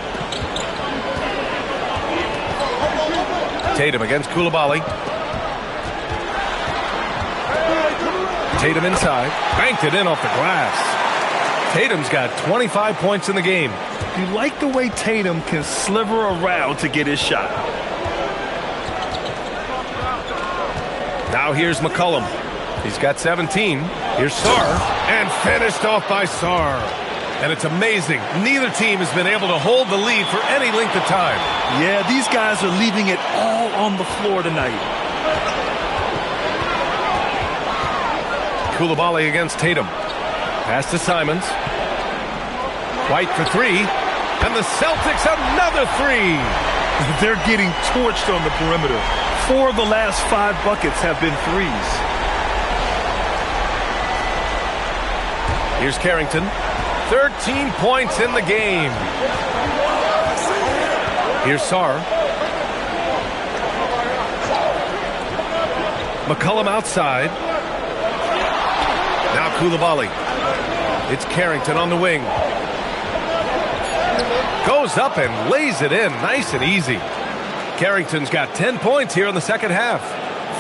Tatum against Koulibaly. Tatum inside. Banked it in off the glass. Tatum's got 25 points in the game. You like the way Tatum can sliver around to get his shot. Now here's McCollum. He's got 17. Here's Sarr. And finished off by Sarr. And it's amazing. Neither team has been able to hold the lead for any length of time. Yeah, these guys are leaving it all on the floor tonight. Koulibaly against Tatum. Pass to Simons. White for 3. And the Celtics another 3. They're getting torched on the perimeter. 4 of the last 5 buckets have been threes. Here's Carrington. 13 points in the game. Here's Sarr. McCollum outside. Now Koulibaly. It's Carrington on the wing. Goes up and lays it in nice and easy. Carrington's got 10 points here in the second half.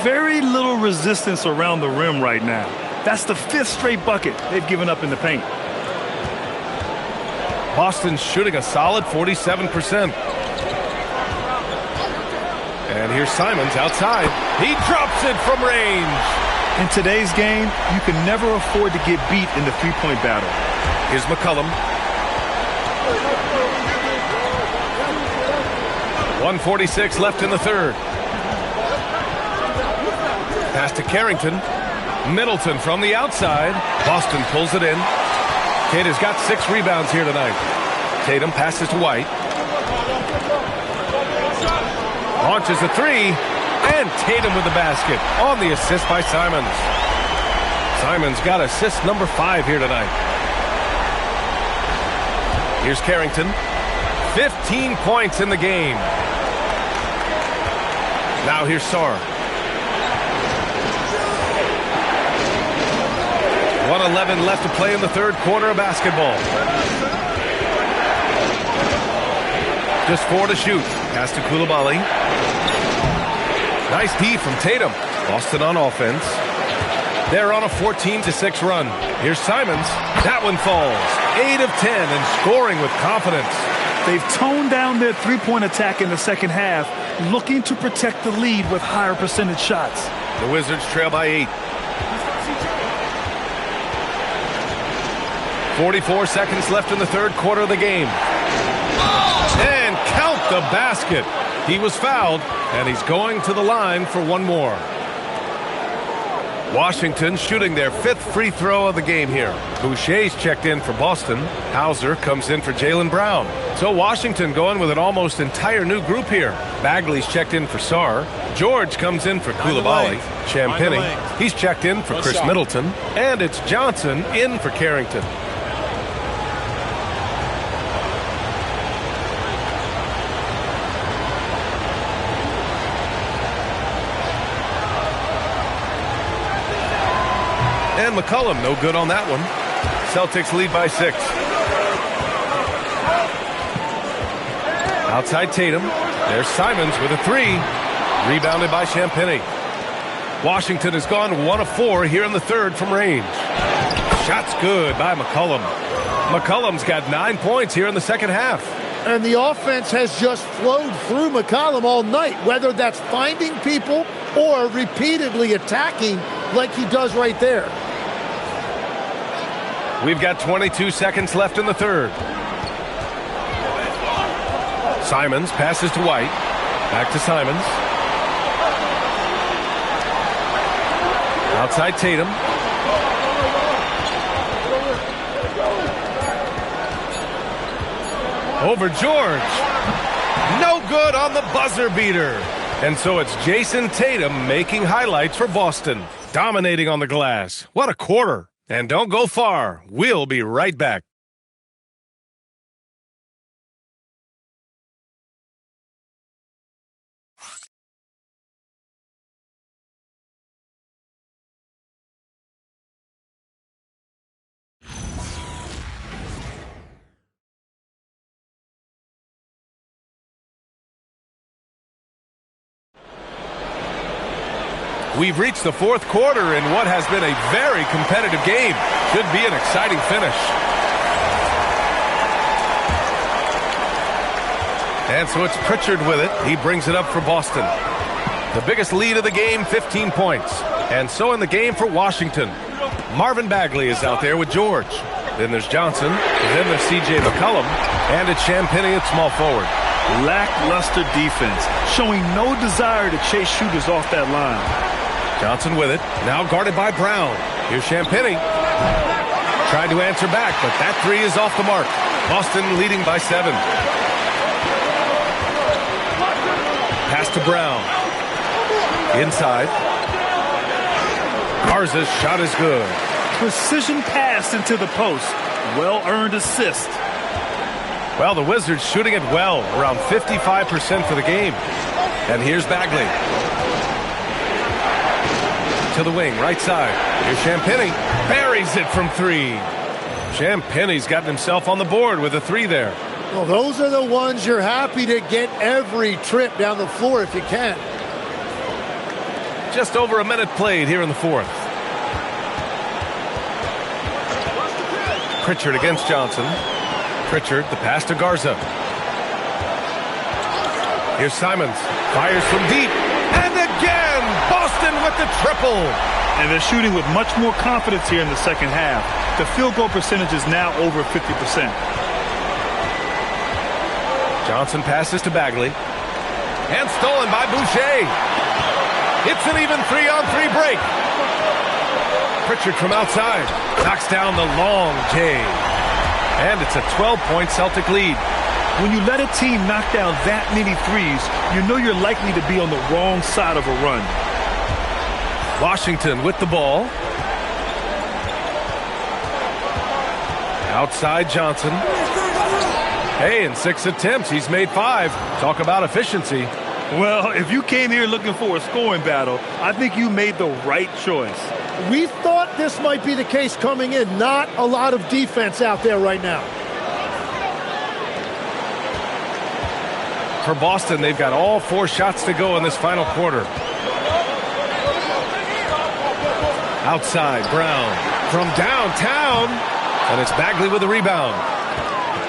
Very little resistance around the rim right now. That's the 5th straight bucket they've given up in the paint. Boston's shooting a solid 47%. And here's Simons outside. He drops it from range. In today's game, you can never afford to get beat in the three-point battle. Here's McCollum. 1:46 left in the third. Pass to Carrington. Middleton from the outside. Boston pulls it in. Keita's got 6 rebounds here tonight. Tatum passes to White. Launches a 3. And Tatum with the basket on the assist by Simons. Simons got assist number 5 here tonight. Here's Carrington. 15 points in the game. Now here's Sarr. 1:11 left to play in the third quarter of basketball. Just 4 to shoot. Pass to Coulibaly. Nice D from Tatum. Boston on offense. They're on a 14-6 run. Here's Simons. That one falls. 8 of 10 and scoring with confidence. They've toned down their three-point attack in the second half, looking to protect the lead with higher percentage shots. The Wizards trail by 8. 44 seconds left in the third quarter of the game. And count the basket. He was fouled, and he's going to the line for one more. Washington shooting their 5th free throw of the game here. Boucher's checked in for Boston. Hauser comes in for Jaylen Brown. So Washington going with an almost entire new group here. Bagley's checked in for Sarr. George comes in for Coulibaly. Champagny, he's checked in for Chris Middleton. And it's Johnson in for Carrington. And McCollum, no good on that one. Celtics lead by 6. Outside Tatum. There's Simons with a 3. Rebounded by Champagny. Washington has gone 1 of 4 here in the third from range. Shot's good by McCollum. McCollum's got 9 points here in the second half. And the offense has just flowed through McCollum all night, whether that's finding people or repeatedly attacking like he does right there. We've got 22 seconds left in the third. Simons passes to White. Back to Simons. Outside Tatum. Over George. No good on the buzzer beater. And so it's Jason Tatum making highlights for Boston. Dominating on the glass. What a quarter. And don't go far. We'll be right back. We've reached the fourth quarter in what has been a very competitive game. Should be an exciting finish. And so it's Pritchard with it. He brings it up for Boston. The biggest lead of the game, 15 points. And so in the game for Washington, Marvin Bagley is out there with George. Then there's Johnson. Then there's C.J. McCollum. And it's Champagny at small forward. Lackluster defense, showing no desire to chase shooters off that line. Johnson with it, now guarded by Brown. Here's Champagny. Tried to answer back, but that 3 is off the mark. Boston leading by 7. Pass to Brown. Inside. Garza's shot is good. Precision pass into the post. Well-earned assist. Well, the Wizards shooting it well, around 55% for the game. And here's Bagley. To the wing, right side. Here's Champagny. Buries it from 3. Champagny's gotten himself on the board with a 3 there. Well, those are the ones you're happy to get every trip down the floor if you can. Just over a minute played here in the fourth. Pritchard against Johnson. Pritchard, the pass to Garza. Here's Simons. Fires from deep. And again, Boston with the triple. And they're shooting with much more confidence here in the second half. The field goal percentage is now over 50%. Johnson passes to Bagley. And stolen by Boucher. It's an even 3-on-3 break. Pritchard from outside. Knocks down the long J. And it's a 12-point Celtic lead. When you let a team knock down that many threes, you know you're likely to be on the wrong side of a run. Washington with the ball. Outside Johnson. Hey, in 6 attempts, he's made 5. Talk about efficiency. Well, if you came here looking for a scoring battle, I think you made the right choice. We thought this might be the case coming in. Not a lot of defense out there right now. For Boston, they've got all 4 shots to go in this final quarter. Outside, Brown from downtown, and it's Bagley with the rebound.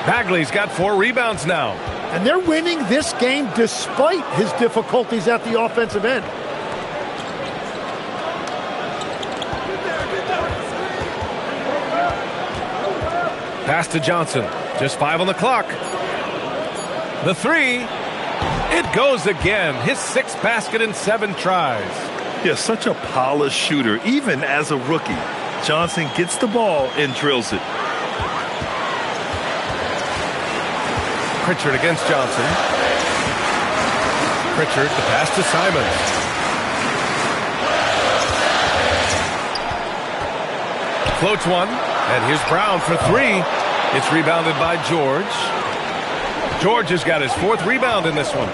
Bagley's got 4 rebounds now. And they're winning this game despite his difficulties at the offensive end. Pass to Johnson. Just 5 on the clock. The 3. It goes again. His 6th basket in 7 tries. Yeah, such a polished shooter, even as a rookie. Johnson gets the ball and drills it. Pritchard against Johnson. Pritchard, the pass to Simons. Floats one, and here's Brown for 3. It's rebounded by George. George has got his 4th rebound in this one.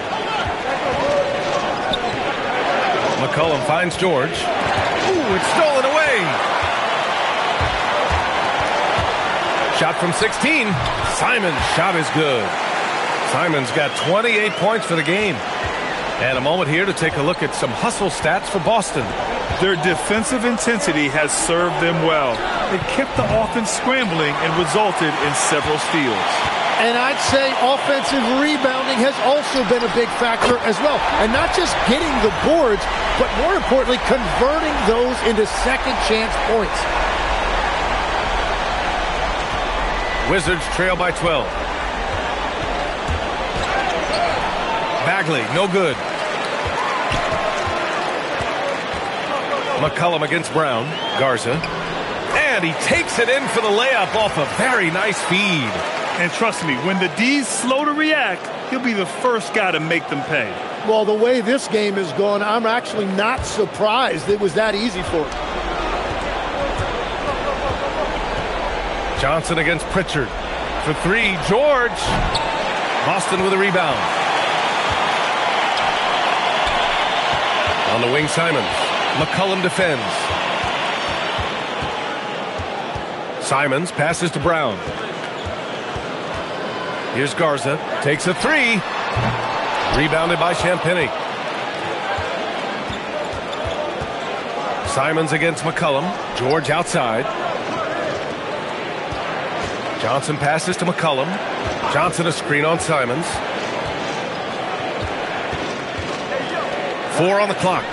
McCollum finds George. Ooh, it's stolen away. Shot from 16. Simon's shot is good. Simon's got 28 points for the game. And a moment here to take a look at some hustle stats for Boston. Their defensive intensity has served them well. It kept the offense scrambling and resulted in several steals. And I'd say offensive rebounding has also been a big factor as well. And not just getting the boards, but more importantly, converting those into second chance points. Wizards trail by 12. Bagley, no good. McCollum against Brown. Garza. And he takes it in for the layup off a very nice feed. And trust me, when the D's slow to react, he'll be the first guy to make them pay. Well, the way this game is going, I'm actually not surprised it was that easy for him. Johnson against Pritchard. For 3, George. Boston with a rebound. On the wing, Simons. McCollum defends. Simons passes to Brown. Here's Garza. Takes a 3. Rebounded by Champagny. Simons against McCollum. George outside. Johnson passes to McCollum. Johnson a screen on Simons. 4 on the clock.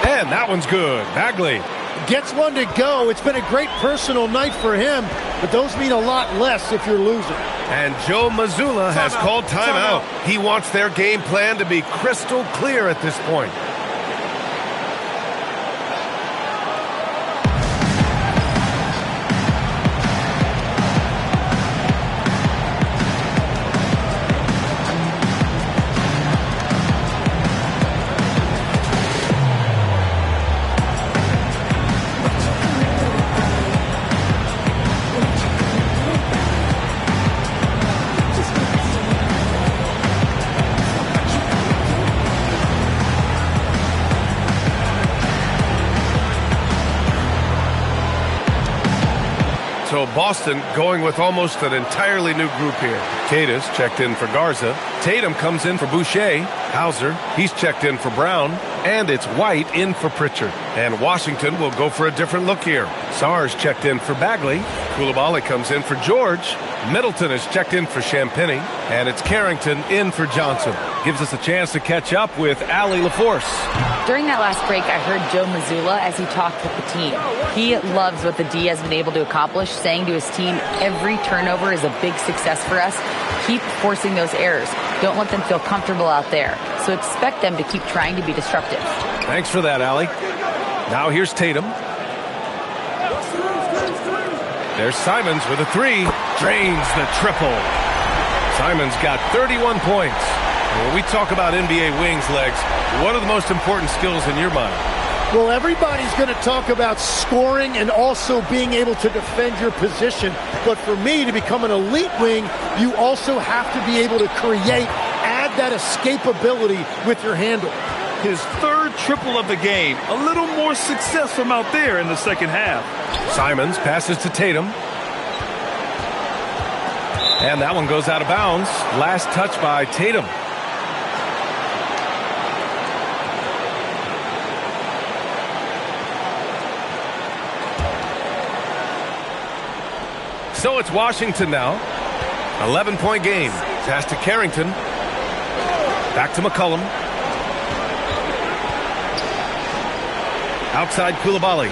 And that one's good. Bagley gets one to go. It's been a great personal night for him, but those mean a lot less if you're losing. And Joe Mazzulla has called timeout. He wants their game plan to be crystal clear at this point. So Boston going with almost an entirely new group here. Tatus checked in for Garza. Tatum comes in for Boucher. Hauser, he's checked in for Brown. And it's White in for Pritchard. And Washington will go for a different look here. Sarge checked in for Bagley. Coulibaly comes in for George. Middleton is checked in for Champagny. And it's Carrington in for Johnson. Gives us a chance to catch up with Allie LaForce. During that last break, I heard Joe Mazzulla as he talked with the team. He loves what the D has been able to accomplish, saying to his team, every turnover is a big success for us. Keep forcing those errors. Don't let them feel comfortable out there. So expect them to keep trying to be disruptive. Thanks for that, Allie. Now here's Tatum. There's Simons with a 3. Drains the triple. Simons got 31 points. When we talk about NBA wings, Legs, what are the most important skills in your mind? Well, everybody's going to talk about scoring and also being able to defend your position. But for me, to become an elite wing, you also have to be able to create, add that escapability with your handle. His third triple of the game. A little more success from out there in the second half. Simons passes to Tatum. And that one goes out of bounds. Last touch by Tatum. So it's Washington now. 11-point game. Pass to Carrington. Back to McCollum. Outside Koulibaly.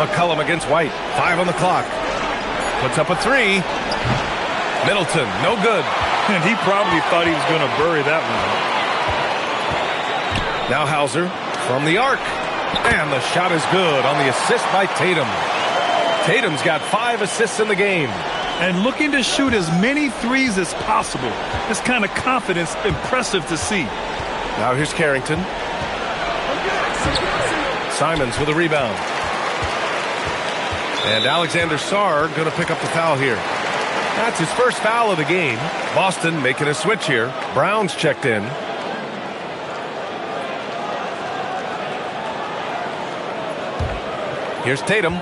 McCollum against White. 5 on the clock. Puts up a 3. Middleton, no good. And he probably thought he was going to bury that one. Now Hauser from the arc. And the shot is good on the assist by Tatum. Tatum's got 5 assists in the game. And looking to shoot as many threes as possible. This kind of confidence, impressive to see. Now here's Carrington. Simons with a rebound. And Alexander Sarr going to pick up the foul here. That's his first foul of the game. Boston making a switch here. Brown's checked in. Here's Tatum.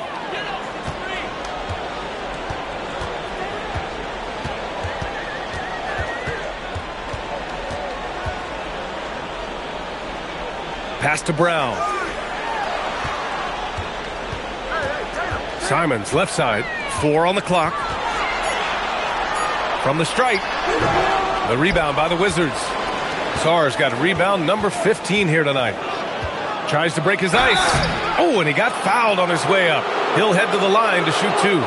Pass to Brown. Simons left side. 4 on the clock. From the stripe. The rebound by the Wizards. Sarr's got rebound number 15 here tonight. Tries to break his ice. Oh, and he got fouled on his way up. He'll head to the line to shoot 2.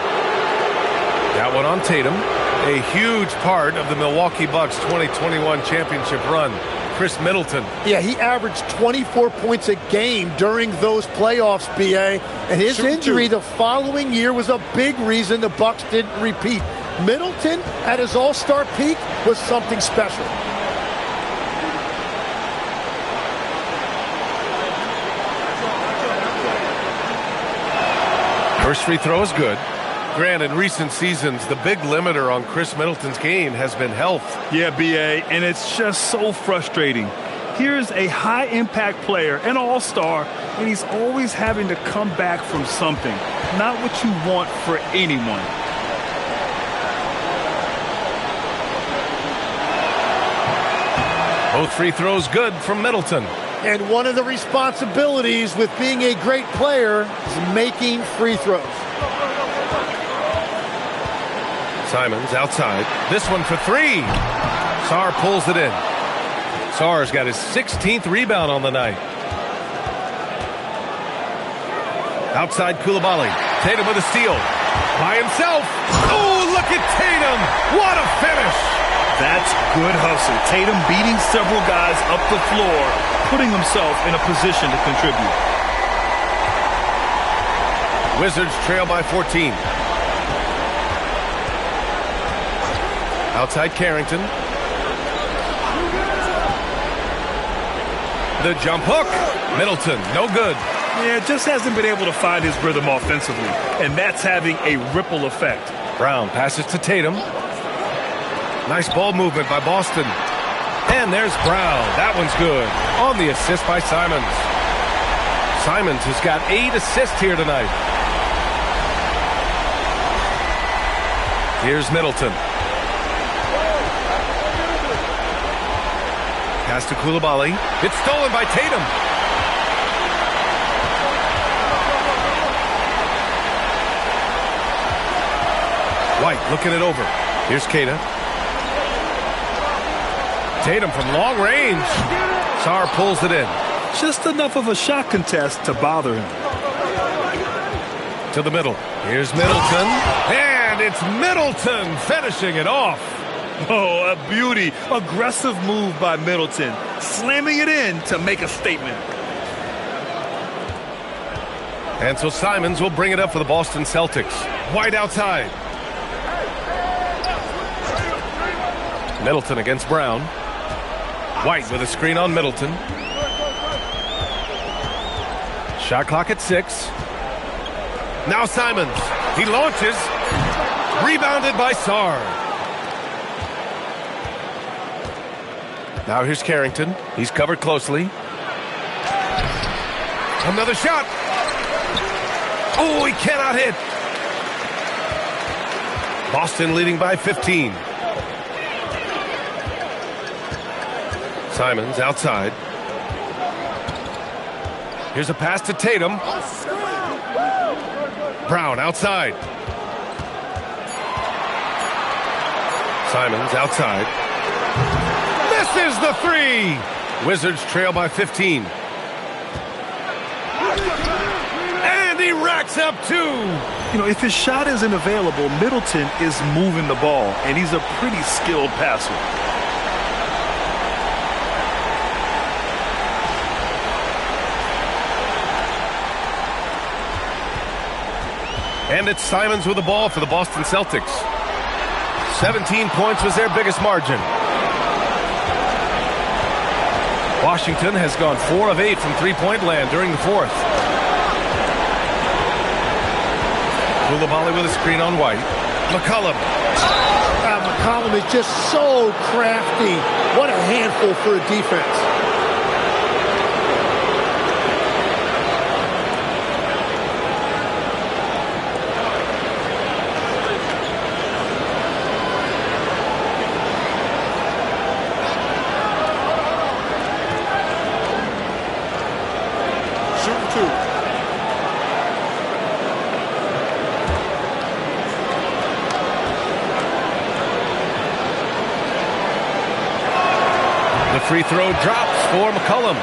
That one on Tatum. A huge part of the Milwaukee Bucks 2021 championship run. Chris Middleton. Yeah, he averaged 24 points a game during those playoffs, B.A. And his injury the following year was a big reason the Bucks didn't repeat. Middleton, at his all-star peak, was something special. First free throw is good. Granted, in recent seasons, the big limiter on Chris Middleton's game has been health. Yeah, B.A., and it's just so frustrating. Here's a high-impact player, an all-star, and he's always having to come back from something. Not what you want for anyone. Both free throws good from Middleton. And one of the responsibilities with being a great player is making free throws. Simons outside. This one for 3. Sarr pulls it in. Sarr's got his 16th rebound on the night. Outside Koulibaly. Tatum with a steal. By himself. Oh, look at Tatum. What a finish. That's good hustle. Tatum beating several guys up the floor, putting himself in a position to contribute. Wizards trail by 14. Outside Carrington. The jump hook. Middleton, no good. Yeah, just hasn't been able to find his rhythm offensively, and that's having a ripple effect. Brown passes to Tatum. Nice ball movement by Boston. And there's Brown. That one's good. On the assist by Simons. Simons has got 8 assists here tonight. Here's Middleton. Pass to Koulibaly. It's stolen by Tatum. White looking it over. Here's Kata. Tatum from long range. Sarr pulls it in. Just enough of a shot contest to bother him. To the middle. Here's Middleton. And it's Middleton finishing it off. Oh, a beauty. Aggressive move by Middleton. Slamming it in to make a statement. And so Simons will bring it up for the Boston Celtics. White outside. Middleton against Brown. White with a screen on Middleton. Shot clock at 6. Now Simons. He launches. Rebounded by Sarr. Now here's Carrington. He's covered closely. Another shot. Oh, he cannot hit. Boston leading by 15. Simons outside. Here's a pass to Tatum. Brown outside. Simons outside. Misses the 3. Wizards trail by 15. And he racks up 2. You know, if his shot isn't available, Middleton is moving the ball, and he's a pretty skilled passer. And it's Simons with the ball for the Boston Celtics. 17 points was their biggest margin. Washington has gone 4 of 8 from three-point land during the 4th. Koulibaly with a screen on White. McCollum. McCollum is just so crafty. What a handful for a defense. Free throw drops for McCollum.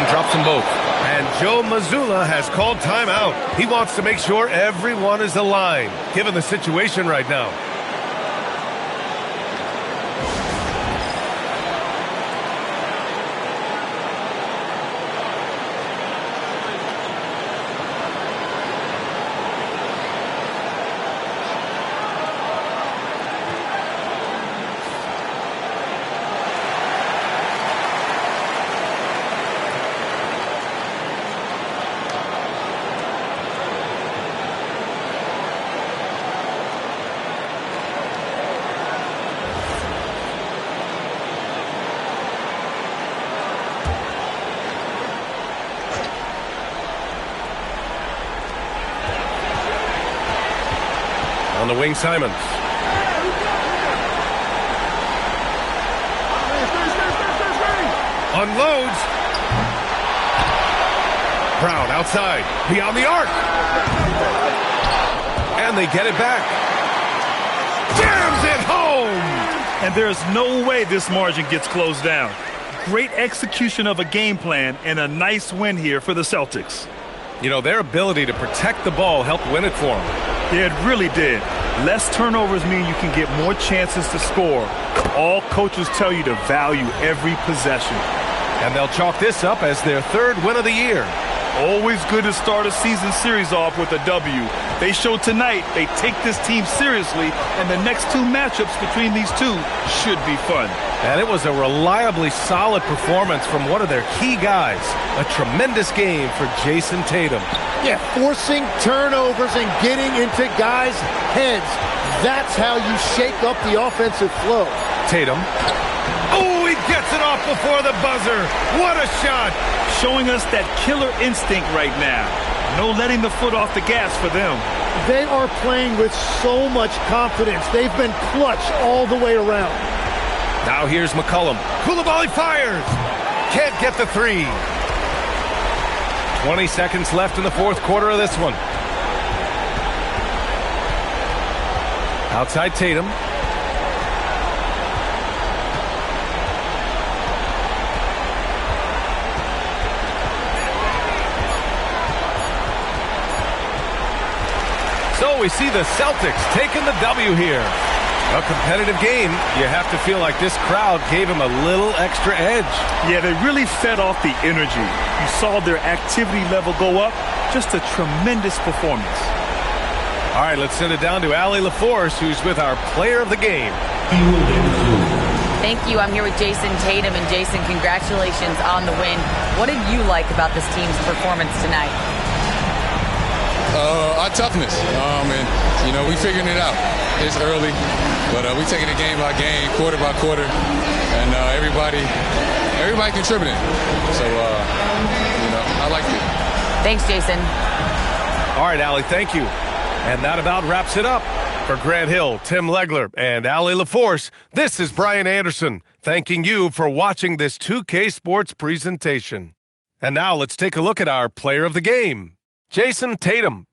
Drops them both. And Joe Mazzulla has called timeout. He wants to make sure everyone is aligned, given the situation right now. On the wing, Simons. Unloads. Brown outside. Beyond the arc. And they get it back. Jams it home. And there's no way this margin gets closed down. Great execution of a game plan and a nice win here for the Celtics. You know, their ability to protect the ball helped win it for them. Yeah, it really did. Less turnovers mean you can get more chances to score. All coaches tell you to value every possession. And they'll chalk this up as their 3rd win of the year. Always good to start a season series off with a W. They showed tonight they take this team seriously, and the next 2 matchups between these two should be fun. And it was a reliably solid performance from one of their key guys. A tremendous game for Jason Tatum. Yeah, forcing turnovers and getting into guys' heads. That's how you shake up the offensive flow. Tatum. Oh, he gets it off before the buzzer. What a shot. Showing us that killer instinct right now. No letting the foot off the gas for them. They are playing with so much confidence. They've been clutch all the way around. Now here's McCollum. Koulibaly fires. Can't get the 3. 20 seconds left in the 4th quarter of this one. Outside Tatum. So we see the Celtics taking the W here. A competitive game. You have to feel like this crowd gave him a little extra edge. Yeah, they really fed off the energy. You saw their activity level go up. Just a tremendous performance. All right, let's send it down to Allie LaForce, who's with our player of the game. Thank you. I'm here with Jason Tatum. And Jason, congratulations on the win. What did you like about this team's performance tonight? Our toughness. And, we figuring it out. It's early, but we taking it game by game, quarter by quarter, and everybody contributing. So, I liked it. Thanks, Jason. All right, Allie, thank you. And that about wraps it up. For Grant Hill, Tim Legler, and Allie LaForce, this is Brian Anderson, thanking you for watching this 2K Sports presentation. And now let's take a look at our player of the game, Jason Tatum.